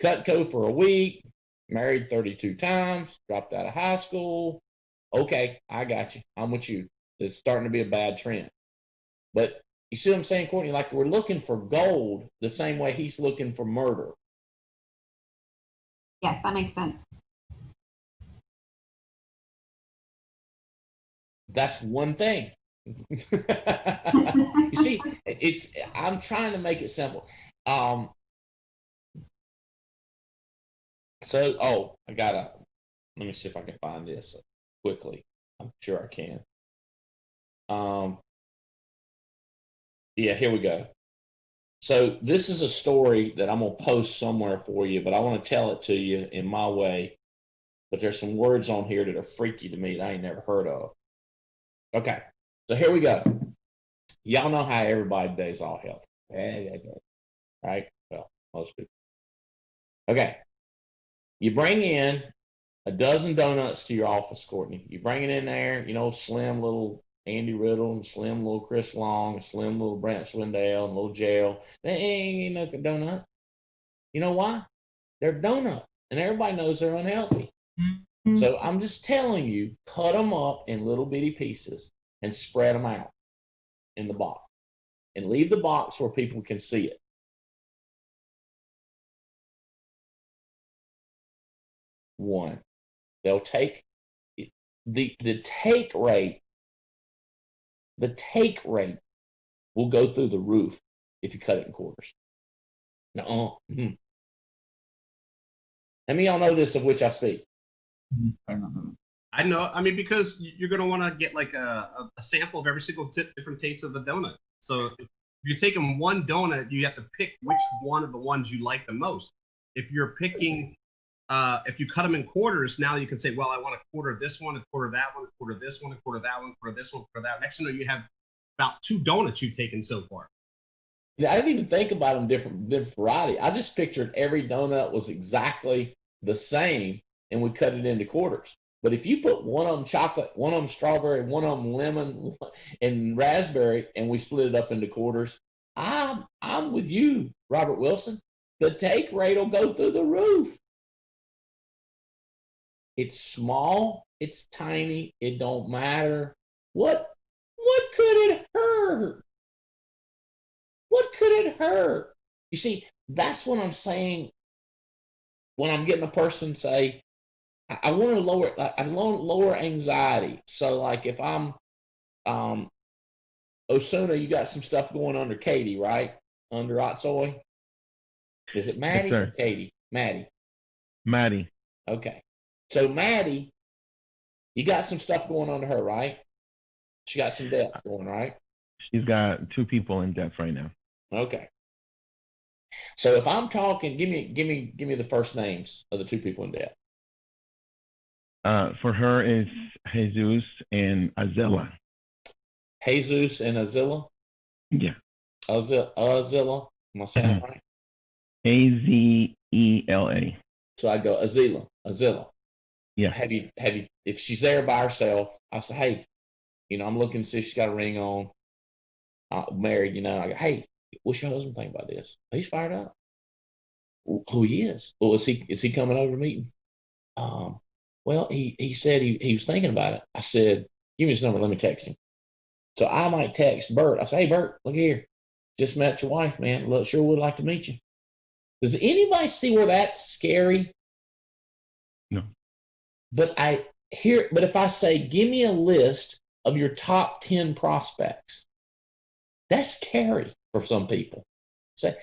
Cutco for a week, married 32 times, dropped out of high school. Okay, I got you. I'm with you. It's starting to be a bad trend. But you see what I'm saying, Courtney? Like, we're looking for gold the same way he's looking for murder. Yes, that makes sense. That's one thing. You see, I'm trying to make it simple. I let me see if I can find this quickly. I'm sure I can. Yeah, here we go. So this is a story that I'm going to post somewhere for you, but I want to tell it to you in my way. But there's some words on here that are freaky to me that I ain't never heard of. Okay, so here we go. Y'all know how everybody today is all healthy. Right? Well, most people. Okay. You bring in a dozen donuts to your office, Courtney. You bring it in there, slim little Andy Riddle and slim little Chris Long and slim little Brant Swindell and little Jail. They ain't no donut. You know why? They're donuts, and everybody knows they're unhealthy. Mm-hmm. So I'm just telling you, cut them up in little bitty pieces and spread them out in the box. And leave the box where people can see it. One. They'll take the take rate. The take rate will go through the roof if you cut it in quarters. No. Mm-hmm. How many of y'all know this of which I speak? I know. I mean, because you're going to want to get like a sample of every single different taste of the donut. So if you're taking one donut, you have to pick which one of the ones you like the most. If you're picking, if you cut them in quarters, now you can say, well, I want a quarter of this one, a quarter of that one, a quarter of this one, a quarter of that one, a quarter of this one, a quarter of that. Next thing you know, you have about 2 donuts you've taken so far. Yeah, I didn't even think about them different variety. I just pictured every donut was exactly the same, and we cut it into quarters. But if you put one of them chocolate, one of them strawberry, one of them lemon, and raspberry, and we split it up into quarters, I'm with you, Robert Wilson. The take rate will go through the roof. It's small, it's tiny, it don't matter. What could it hurt? What could it hurt? You see, that's what I'm saying when I'm getting a person say, I want to lower anxiety. So like if I'm Osuna, you got some stuff going under Katie, right? Under Otsoy. Is it Maddie or Katie? Maddie. Maddie. Okay. So Maddie, you got some stuff going on to her, right? She got some depth going, right? She's got 2 people in depth right now. Okay. So if I'm talking, give me the first names of the 2 people in depth. For her is Jesus and Azilla. Jesus and Azilla? Yeah. Azilla. Am I saying it right? Azela. So I go, Azilla. Yeah. Have you, if she's there by herself, I say, hey, I'm looking to see if she's got a ring on, married, I go, hey, what's your husband think about this? He's fired up. Who he is? Well, is he coming over to meet him? Well, he said he was thinking about it. I said, give me his number. Let me text him. So I might text Bert. I say, hey, Bert, look here. Just met your wife, man. Look, sure would like to meet you. Does anybody see where that's scary? No. But if I say, give me a list of your top 10 prospects, that's scary for some people. Say,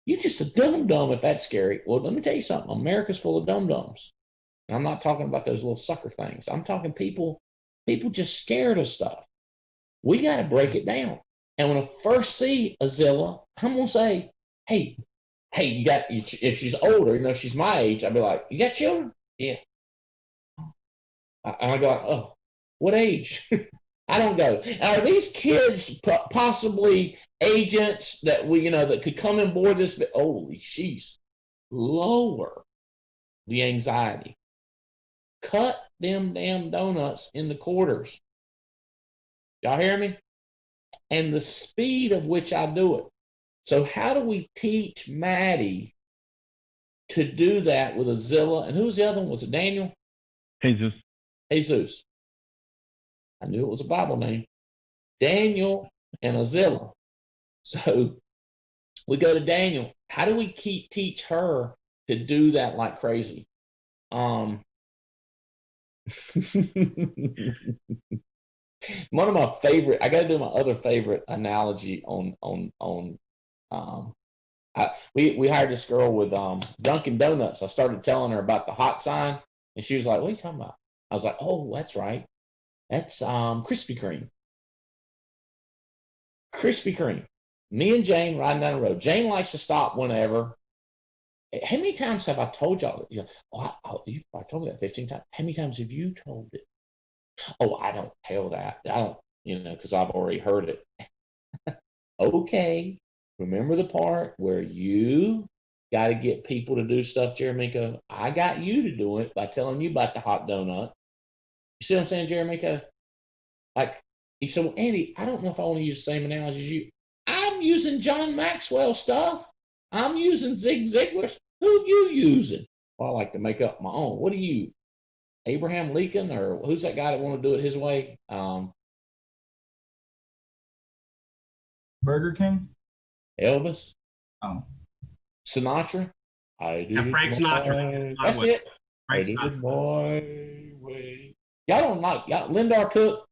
you're just a dum-dum if that's scary. Well, let me tell you something. America's full of dum-dums. And I'm not talking about those little sucker things. I'm talking people just scared of stuff. We got to break it down. And when I first see Azilla, I'm going to say, hey, if she's older, she's my age, I'd be like, you got children? Yeah. And I go, oh, what age? I don't go. Are these kids possibly agents that that could come and board this? Holy, she's lower the anxiety. Cut them damn donuts in the quarters. Y'all hear me? And the speed of which I do it. So how do we teach Maddie to do that with Azilla? And who's the other one? Was it Daniel? Jesus. I knew it was a Bible name. Daniel and Azilla. So we go to Daniel. How do we teach her to do that like crazy? One of my favorite, I got to do my other favorite analogy we hired this girl with Dunkin' Donuts. I started telling her about the hot sign, and she was like, what are you talking about? I was like, oh, that's right. That's Krispy Kreme. Krispy Kreme. Me and Jane riding down the road. Jane likes to stop whenever. How many times have I told y'all? I told you that 15 times. How many times have you told it? Oh, I don't tell that. I don't, because I've already heard it. Okay. Remember the part where you got to get people to do stuff, Jeremico? I got you to do it by telling you about the hot donut. You see what I'm saying, Jeremico? Like, he said, well, Andy, I don't know if I want to use the same analogy as you. I'm using John Maxwell stuff. I'm using Zig Ziglar's. Who you using? Well, I like to make up my own. What are you? Abraham Lincoln, or who's that guy that want to do it his way? Burger King? Elvis? Oh. Sinatra? I do. Yeah, Frank Sinatra. That's it. Frank I did Sinatra. it my way. Y'all don't like Lindar Cook?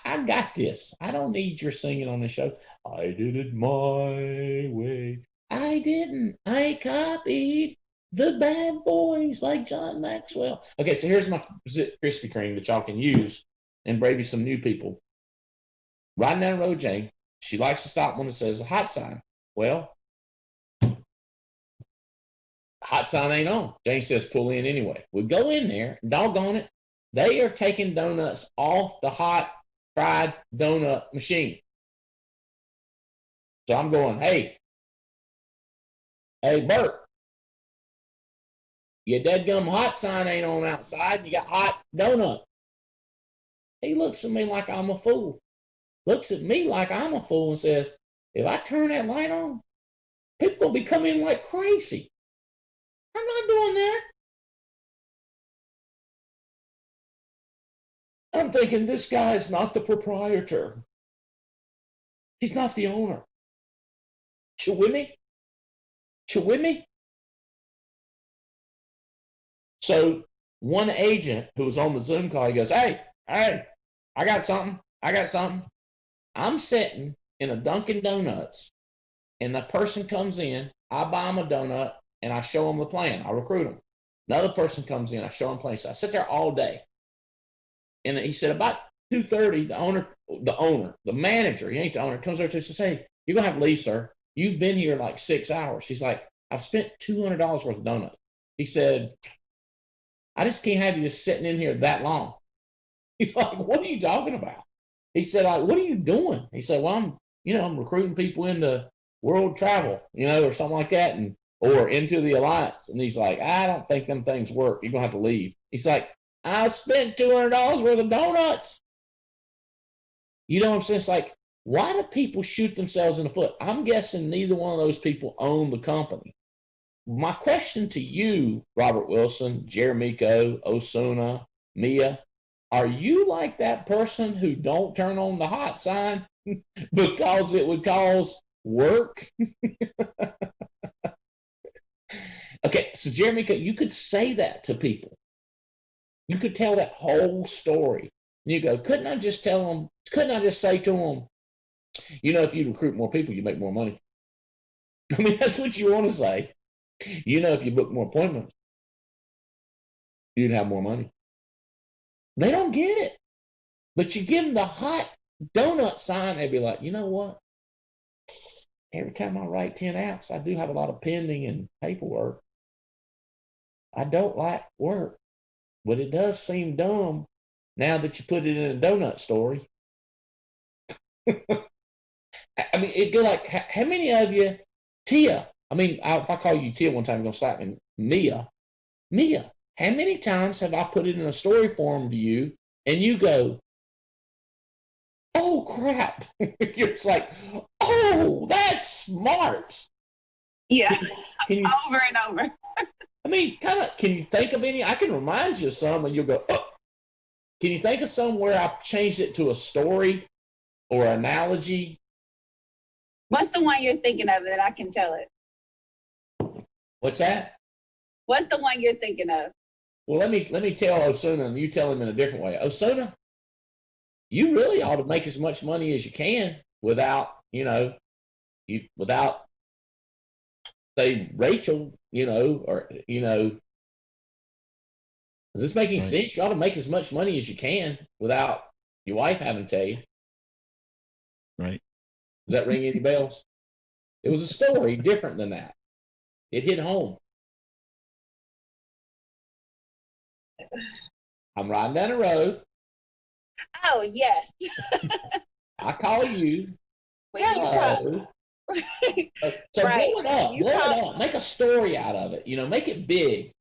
I got this. I don't need your singing on the show. I did it my way. I didn't. I copied the bad boys like John Maxwell. Okay, so here's my Krispy Kreme that y'all can use and maybe some new people. Riding down the road, Jane, she likes to stop when it says a hot sign. Well, hot sign ain't on. Jane says pull in anyway. We go in there, doggone it. They are taking donuts off the hot fried donut machine. So I'm going, hey, Bert, your dadgum hot sign ain't on outside. You got hot donut. He looks at me like I'm a fool. Looks at me like I'm a fool and says, if I turn that light on, people will be coming in like crazy. I'm not doing that. I'm thinking this guy is not the proprietor. He's not the owner. You with me? You with me? So one agent who was on the Zoom call, he goes, hey, I got something. I'm sitting in a Dunkin' Donuts, and the person comes in, I buy them a donut, and I show them the plan. I recruit them. Another person comes in, I show them the plan. So I sit there all day. And he said about 2:30, the manager, he ain't the owner, comes over to us and says, hey, you're going to have to leave, sir. You've been here like 6 hours. He's like, I've spent $200 worth of donuts. He said, I just can't have you just sitting in here that long. He's like, what are you talking about? He said, what are you doing? He said, well, I'm recruiting people into world travel, or something like that. And or into the alliance. And he's like, I don't think them things work. You're going to have to leave. He's like, I spent $200 worth of donuts. You know what I'm saying? It's like, why do people shoot themselves in the foot? I'm guessing neither one of those people own the company. My question to you, Robert Wilson, Jeremico, Osuna, Mia, are you like that person who don't turn on the hot sign because it would cause work? Okay, so Jeremico, you could say that to people. You could tell that whole story. And you go, couldn't I just say to them, you know, if you recruit more people, you make more money. I mean, that's what you want to say. You know, if you book more appointments, you'd have more money. They don't get it. But you give them the hot donut sign, they'd be like, you know what? Every time I write 10 apps, I do have a lot of pending and paperwork. I don't like work, but it does seem dumb now that you put it in a donut story. I mean, it'd go like, how many of you, Tia, I mean, if I call you Tia one time, you're going to slap me. Mia, how many times have I put it in a story form to you and you go, oh, crap. You're just like, oh, that's smart. Yeah, Can you, over and over. I mean, kind of, can you think of any? I can remind you of some and you'll go, oh. Can you think of some where I changed it to a story or analogy? What's the one you're thinking of that I can tell it? What's that? What's the one you're thinking of? Well, let me tell Osuna, and you tell him in a different way. Osuna, you really ought to make as much money as you can without, without, say, Rachel, or, is this making sense? You ought to make as much money as you can without your wife having to tell you. Right. Does that ring any bells? It was a story different than that. It hit home. I'm riding down the road. Oh, yes. I call you. Hello. So Right. blow it up. Make a story out of it. Make it big.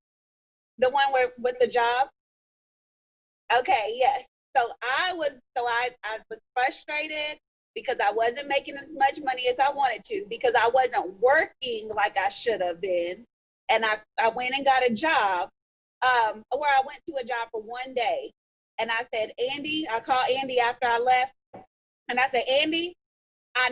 The one with the job? Okay, yes. So I was frustrated because I wasn't making as much money as I wanted to, because I wasn't working like I should have been. And I went and got a job, where I went to a job for one day. And I said, Andy, I called Andy after I left. And I said, Andy, I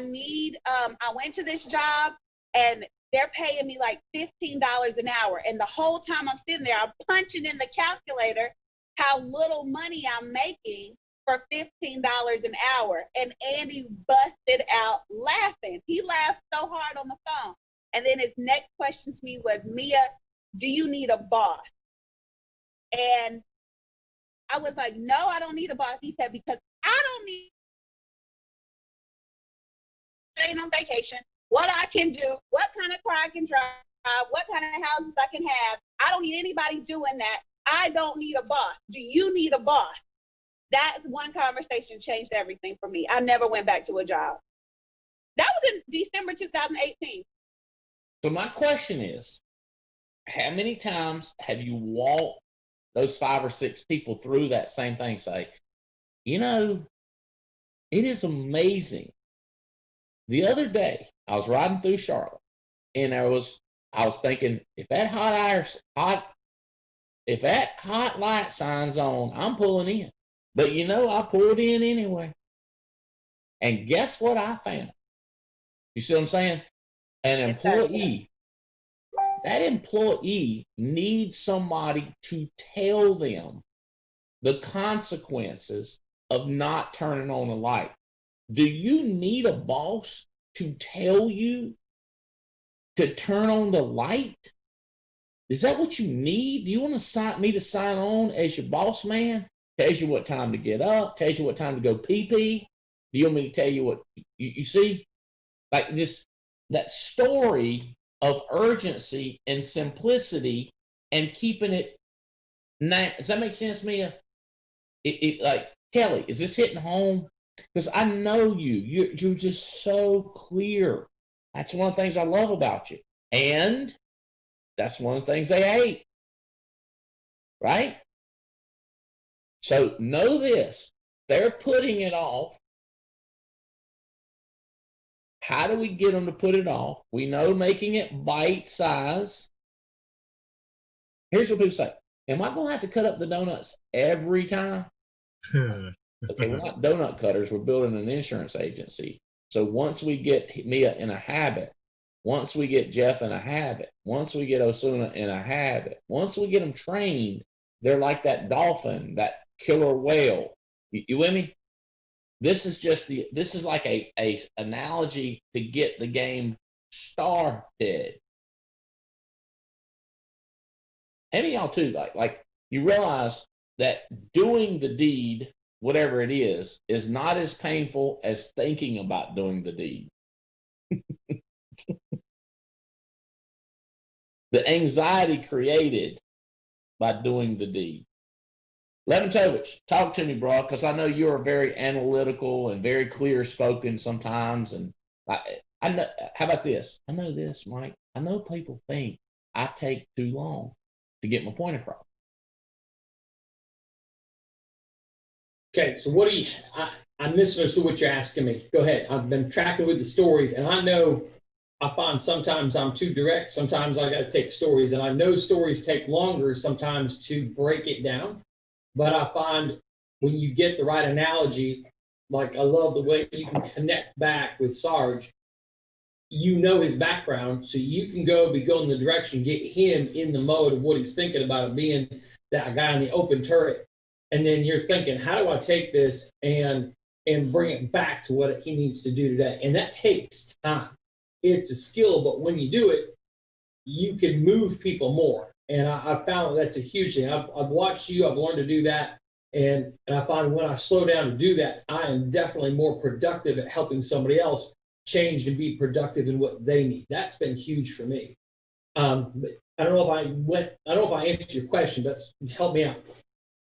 went to this job and they're paying me like $15 an hour. And the whole time I'm sitting there, I'm punching in the calculator how little money I'm making for $15 an hour. And Andy busted out laughing. He laughed so hard on the phone. And then his next question to me was, Mia, do you need a boss? And I was like, no, I don't need a boss. He said, because I don't need staying on vacation, what I can do, what kind of car I can drive, what kind of houses I can have. I don't need anybody doing that. I don't need a boss. Do you need a boss? That one conversation changed everything for me. I never went back to a job. That was in December 2018. So my question is, how many times have you walked those 5 or 6 people through that same thing? Say, it is amazing. The other day, I was riding through Charlotte, and I was thinking, if that hot light sign's on, I'm pulling in. But I pulled in anyway. And guess what I found? You see what I'm saying? An employee. That employee needs somebody to tell them the consequences of not turning on the light. Do you need a boss to tell you to turn on the light? Is that what you need? Do you want me to sign on as your boss man? Tells you what time to get up, tells you what time to go pee-pee. Do you want me to tell you what you see? Like that story of urgency and simplicity and keeping it. Does that make sense, Mia? It like, Kelly, is this hitting home? Because I know you're just so clear. That's one of the things I love about you. And That's one of the things they hate. Right? So know this. They're putting it off. How do we get them to put it off? We know making it bite size. Here's what people say. Am I going to have to cut up the donuts every time? Okay, we're not donut cutters. We're building an insurance agency. So once we get Mia in a habit, once we get Jeff in a habit, once we get Osuna in a habit, once we get them trained, they're like that dolphin, that killer whale. You with me? This is like a analogy to get the game started. And y'all too, like you realize that doing the deed, whatever it is not as painful as thinking about doing the deed. The anxiety created by doing the deed. Levitovich, talk to me, bro, because I know you are very analytical and very clear spoken sometimes. And I know. How about this? I know this, Mike. I know people think I take too long to get my point across. Okay, so what do you? I misunderstood what you're asking me. Go ahead. I've been tracking with the stories, and I know I find sometimes I'm too direct. Sometimes I got to take stories, and I know stories take longer sometimes to break it down. But I find when you get the right analogy, like I love the way you can connect back with Sarge. You know his background, so you can be going in the direction, get him in the mode of what he's thinking about being that guy in the open turret. And then you're thinking, how do I take this and bring it back to what he needs to do today? And that takes time. It's a skill, but when you do it, you can move people more. And I found that's a huge thing. I've watched you. I've learned to do that. And I find when I slow down to do that, I am definitely more productive at helping somebody else change and be productive in what they need. That's been huge for me. But I don't know if I answered your question, but help me out.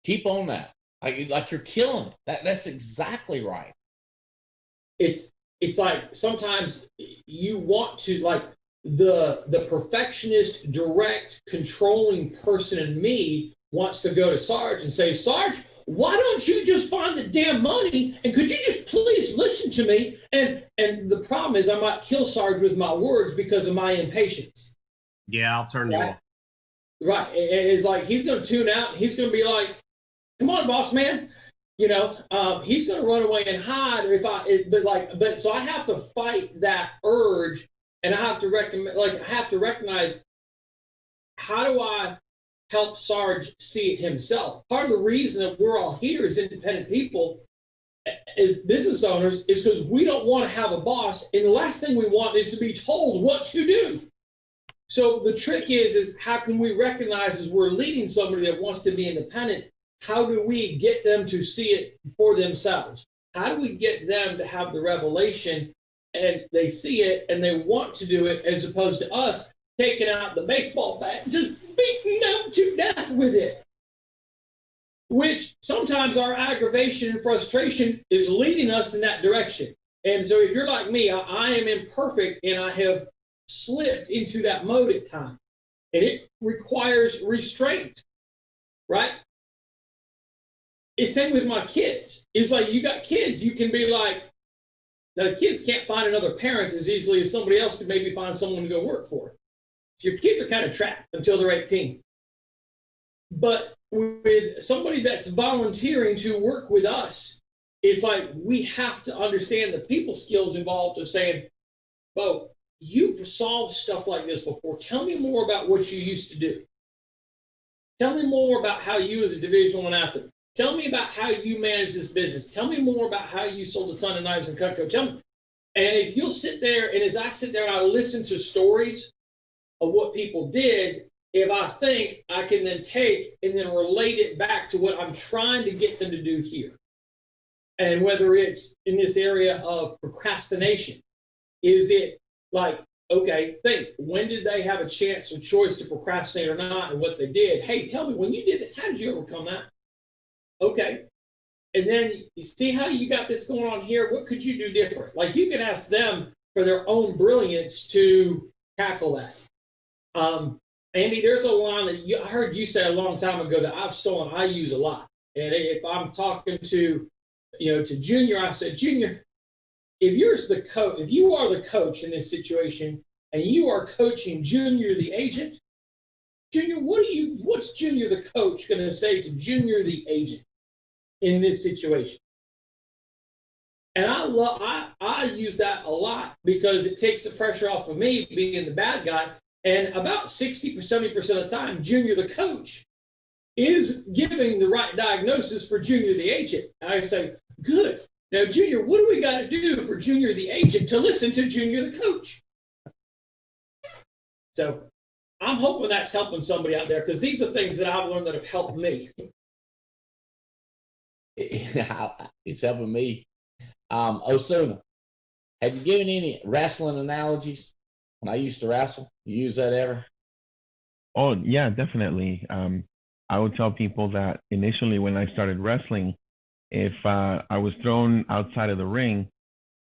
Keep on that. Like you're killing it. That's exactly right. It's like sometimes you want to, like, the perfectionist, direct, controlling person in me wants to go to Sarge and say, Sarge, why don't you just find the damn money? And could you just please listen to me? And the problem is I might kill Sarge with my words because of my impatience. Yeah, I'll turn you off. Right. It's like he's going to tune out. And he's going to be like, come on, boss man. You know, he's going to run away and hide. So I have to fight that urge, and I have to recognize, how do I help Sarge see it himself? Part of the reason that we're all here as independent people, as business owners, is because we don't want to have a boss, and the last thing we want is to be told what to do. So the trick is how can we recognize, as we're leading somebody that wants to be independent, how do we get them to see it for themselves? How do we get them to have the revelation and they see it and they want to do it, as opposed to us taking out the baseball bat and just beating them to death with it? Which sometimes our aggravation and frustration is leading us in that direction. And so if you're like me, I am imperfect and I have slipped into that mode at times. And it requires restraint, right? It's same with my kids. It's like you got kids, you can be like, now the kids can't find another parent as easily as somebody else could maybe find someone to go work for. So your kids are kind of trapped until they're 18. But with somebody that's volunteering to work with us, it's like we have to understand the people skills involved of saying, Bo, you've solved stuff like this before. Tell me more about what you used to do. Tell me more about how you as a Division I athlete. Tell me about how you manage this business. Tell me more about how you sold a ton of knives in Cutco. Tell me. And if you'll sit there, and as I sit there and I listen to stories of what people did, if I think I can then take and then relate it back to what I'm trying to get them to do here. And whether it's in this area of procrastination, is it like, okay, think, when did they have a chance or choice to procrastinate or not, and what they did? Hey, tell me, when you did this, how did you overcome that? Okay. And then you see how you got this going on here. What could you do different? Like, you can ask them for their own brilliance to tackle that. Andy, there's a line that I heard you say a long time ago that I've stolen. I use a lot. And if I'm talking to, to Junior, I said, Junior, if you are the coach in this situation and you are coaching Junior the agent, Junior, what's Junior the coach going to say to Junior the agent in this situation? And I use that a lot because it takes the pressure off of me being the bad guy. And about 60 or 70% of the time, Junior the coach is giving the right diagnosis for Junior the agent. And I say, good. Now, Junior, what do we got to do for Junior the agent to listen to Junior the coach? So I'm hoping that's helping somebody out there because these are things that I've learned that have helped me. It's helping me. Osuna, have you given any wrestling analogies? When I used to wrestle, you use that ever? Oh, yeah, definitely. I would tell people that initially when I started wrestling, if I was thrown outside of the ring,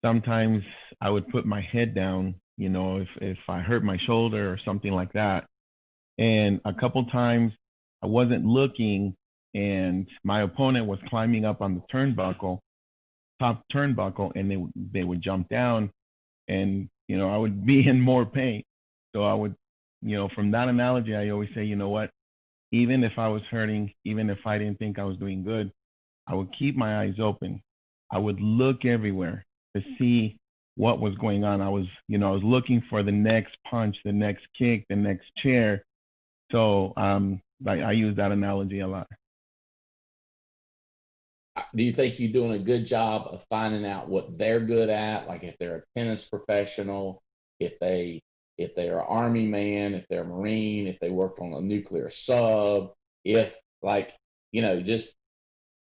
sometimes I would put my head down, if I hurt my shoulder or something like that. And a couple times I wasn't looking and my opponent was climbing up on the top turnbuckle, and they would jump down, and I would be in more pain. So I would, from that analogy, I always say, you know what, even if I was hurting, even if I didn't think I was doing good, I would keep my eyes open. I would look everywhere to see what was going on. I was looking for the next punch, the next kick, the next chair. So I use that analogy a lot. Do you think you're doing a good job of finding out what they're good at? Like if they're a tennis professional, if they are Army man, if they're a Marine, if they worked on a nuclear sub, just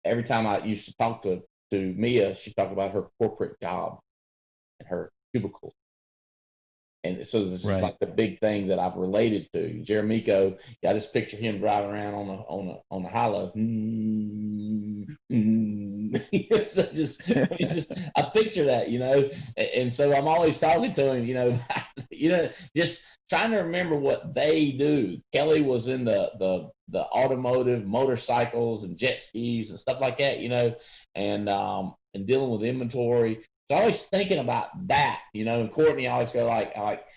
every time I used to talk to Mia, she talked about her corporate job and her cubicle. And so this is like the big thing that I've related to. Jeremico, I just picture him driving around on the high-low. I picture that, and so I'm always talking to him, just trying to remember what they do. Kelly was in the automotive, motorcycles and jet skis and stuff like that, and dealing with inventory. So I was thinking about that, and Courtney always go like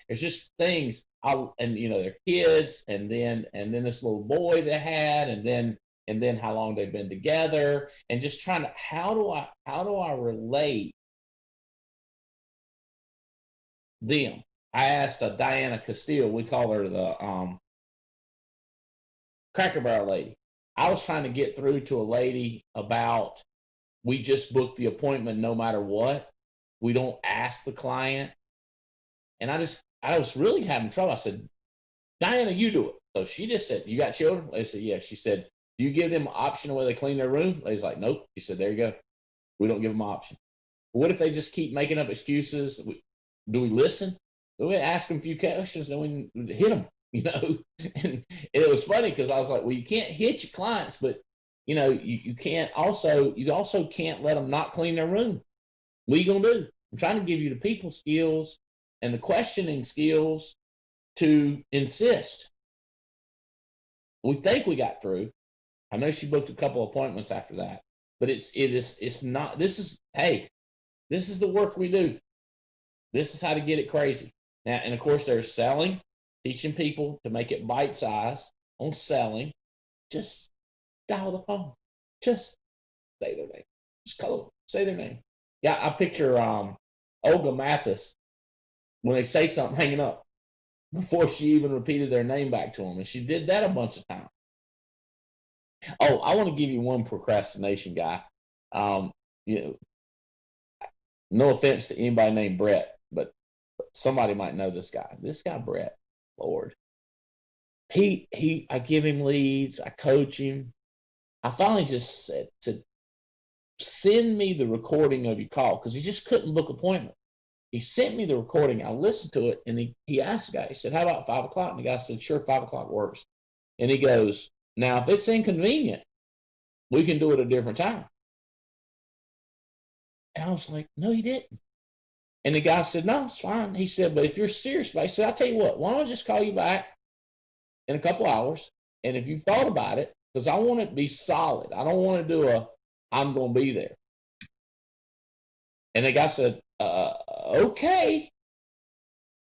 there's just things their kids and then this little boy they had and then how long they've been together and just trying to how do I relate them. I asked Diana Castile, we call her the Cracker Barrel lady. I was trying to get through to a lady about we just booked the appointment no matter what. We don't ask the client. And I was really having trouble. I said, Diana, you do it. So she just said, you got children? They said, yeah. She said, do you give them an option where they clean their room? They was like, nope. She said, there you go. We don't give them an option. But what if they just keep making up excuses? Do we listen? Do we ask them a few questions and we hit them, And it was funny because I was like, well, you can't hit your clients, but you can't you also can't let them not clean their room. What are you going to do? I'm trying to give you the people skills and the questioning skills to insist. We think we got through. I know she booked a couple appointments after that, but it's not, this is the work we do. This is how to get it crazy. Now, and of course there's selling, teaching people to make it bite-sized on selling. Just dial the phone. Just say their name. Just call them, say their name. Yeah, I picture Olga Mathis when they say something hanging up before she even repeated their name back to them. And she did that a bunch of times. Oh, I want to give you one procrastination guy. No offense to anybody named Brett, but somebody might know this guy. This guy, Brett, Lord. I give him leads. I coach him. I finally just said to send me the recording of your call because he just couldn't book appointment. He sent me the recording. I listened to it, and he asked the guy, he said, how about 5 o'clock? And the guy said, sure, 5 o'clock works. And he goes, now, if it's inconvenient, we can do it a different time. And I was like, no, he didn't. And the guy said, no, it's fine. He said, but if you're serious about it, he said, I'll tell you what, why don't I just call you back in a couple hours. And if you've thought about it, because I want it to be solid. I don't want to do I'm going to be there. And the guy said, okay.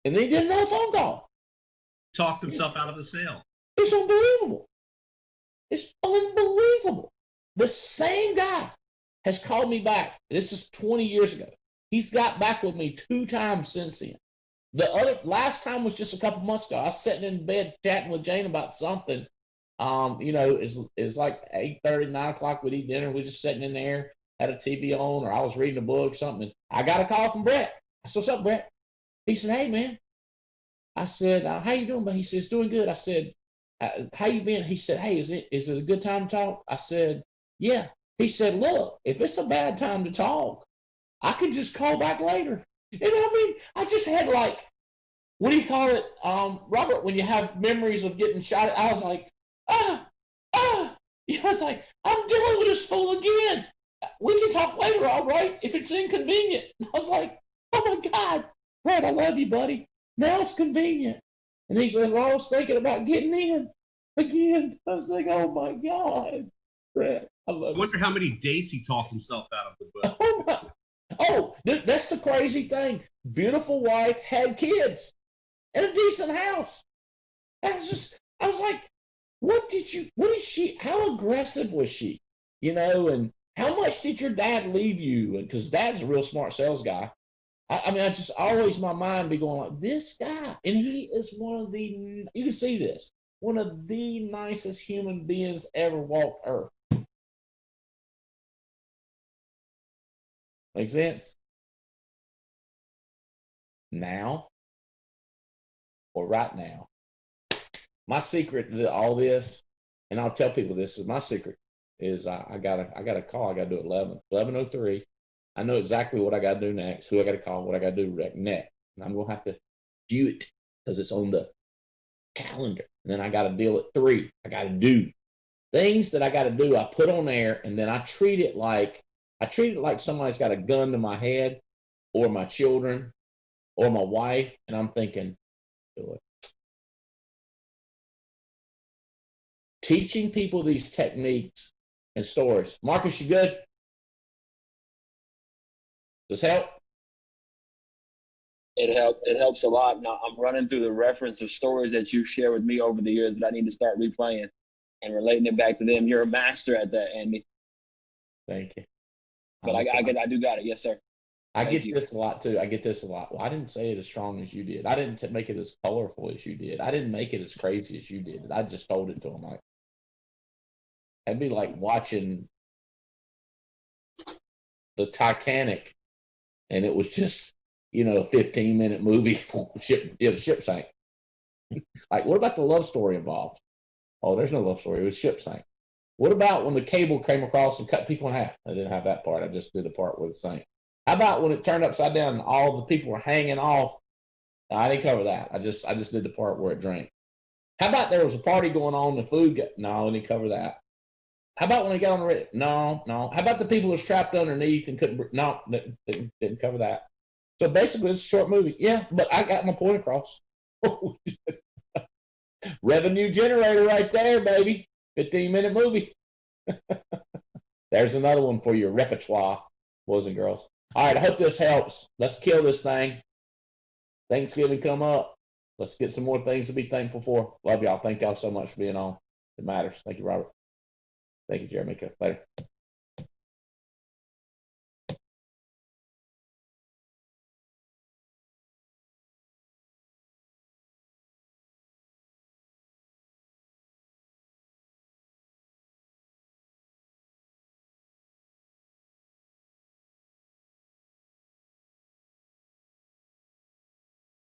And then he did another phone call. Talked himself out of the sale. It's unbelievable. It's unbelievable. The same guy has called me back. This is 20 years ago. He's got back with me 2 times since then. The last time was just a couple months ago. I was sitting in bed chatting with Jane about something. It's like 8:30, 9 o'clock. We'd eat dinner. We're just sitting in there, had a TV on, or I was reading a book, something. I got a call from Brett. I said, "What's up, Brett?" He said, "Hey, man." I said, "How you doing?" But he says, "Doing good." I said, "How you been?" He said, "Hey, is it a good time to talk?" I said, "Yeah." He said, "Look, if it's a bad time to talk, I could just call back later." And I mean, I just had like, what do you call it, Robert, when you have memories of getting shot at? I was like, I was like, I'm dealing with this fool again. We can talk later, all right, if it's inconvenient. And I was like, oh my God, Brett, I love you, buddy. Now it's convenient. And he said, well, I was thinking about getting in again. I was like, oh my God, Brett, I love you. I wonder how many dates he talked himself out of the book. That's the crazy thing. Beautiful wife, had kids, and a decent house. I was like, what is she, how aggressive was she? And how much did your dad leave you? Because Dad's a real smart sales guy. I mean, I just always, my mind be going like, this guy, and he is you can see this, one of the nicest human beings ever walked earth. Make sense? Now or right now. My secret to all this, and I'll tell people this is my secret, is I got a call. I got to do 11:03. I know exactly what I got to do next, who I got to call, what I got to do next. And I'm going to have to do it because it's on the calendar. And then I got to deal at 3. I got to do things that I got to do. I put on there, and then I treat it like somebody's got a gun to my head, or my children, or my wife, and I'm thinking, do it. Teaching people these techniques and stories. Marcus, you good? Does this help? It helps a lot. Now I'm running through the reference of stories that you share with me over the years that I need to start replaying and relating it back to them. You're a master at that, Andy. Thank you. But I do got it. Yes, sir. I get this a lot too. I get this a lot. Well, I didn't say it as strong as you did. I didn't make it as colorful as you did. I didn't make it as crazy as you did. I just told it to them like, it'd be like watching the Titanic, and it was just, a 15-minute movie. The ship sank. Like, what about the love story involved? Oh, there's no love story. It was ship sank. What about when the cable came across and cut people in half? I didn't have that part. I just did the part where it sank. How about when it turned upside down and all the people were hanging off? I didn't cover that. I just did the part where it drank. How about there was a party going on, the food got, no, I didn't cover that. How about when they got on the radio? No. How about the people who was trapped underneath and couldn't? No, didn't cover that. So basically, it's a short movie. Yeah, but I got my point across. Revenue generator right there, baby. 15-minute movie. There's another one for your repertoire, boys and girls. All right, I hope this helps. Let's kill this thing. Thanksgiving come up. Let's get some more things to be thankful for. Love y'all. Thank y'all so much for being on. It matters. Thank you, Robert. Thank you, Jeremy. Later.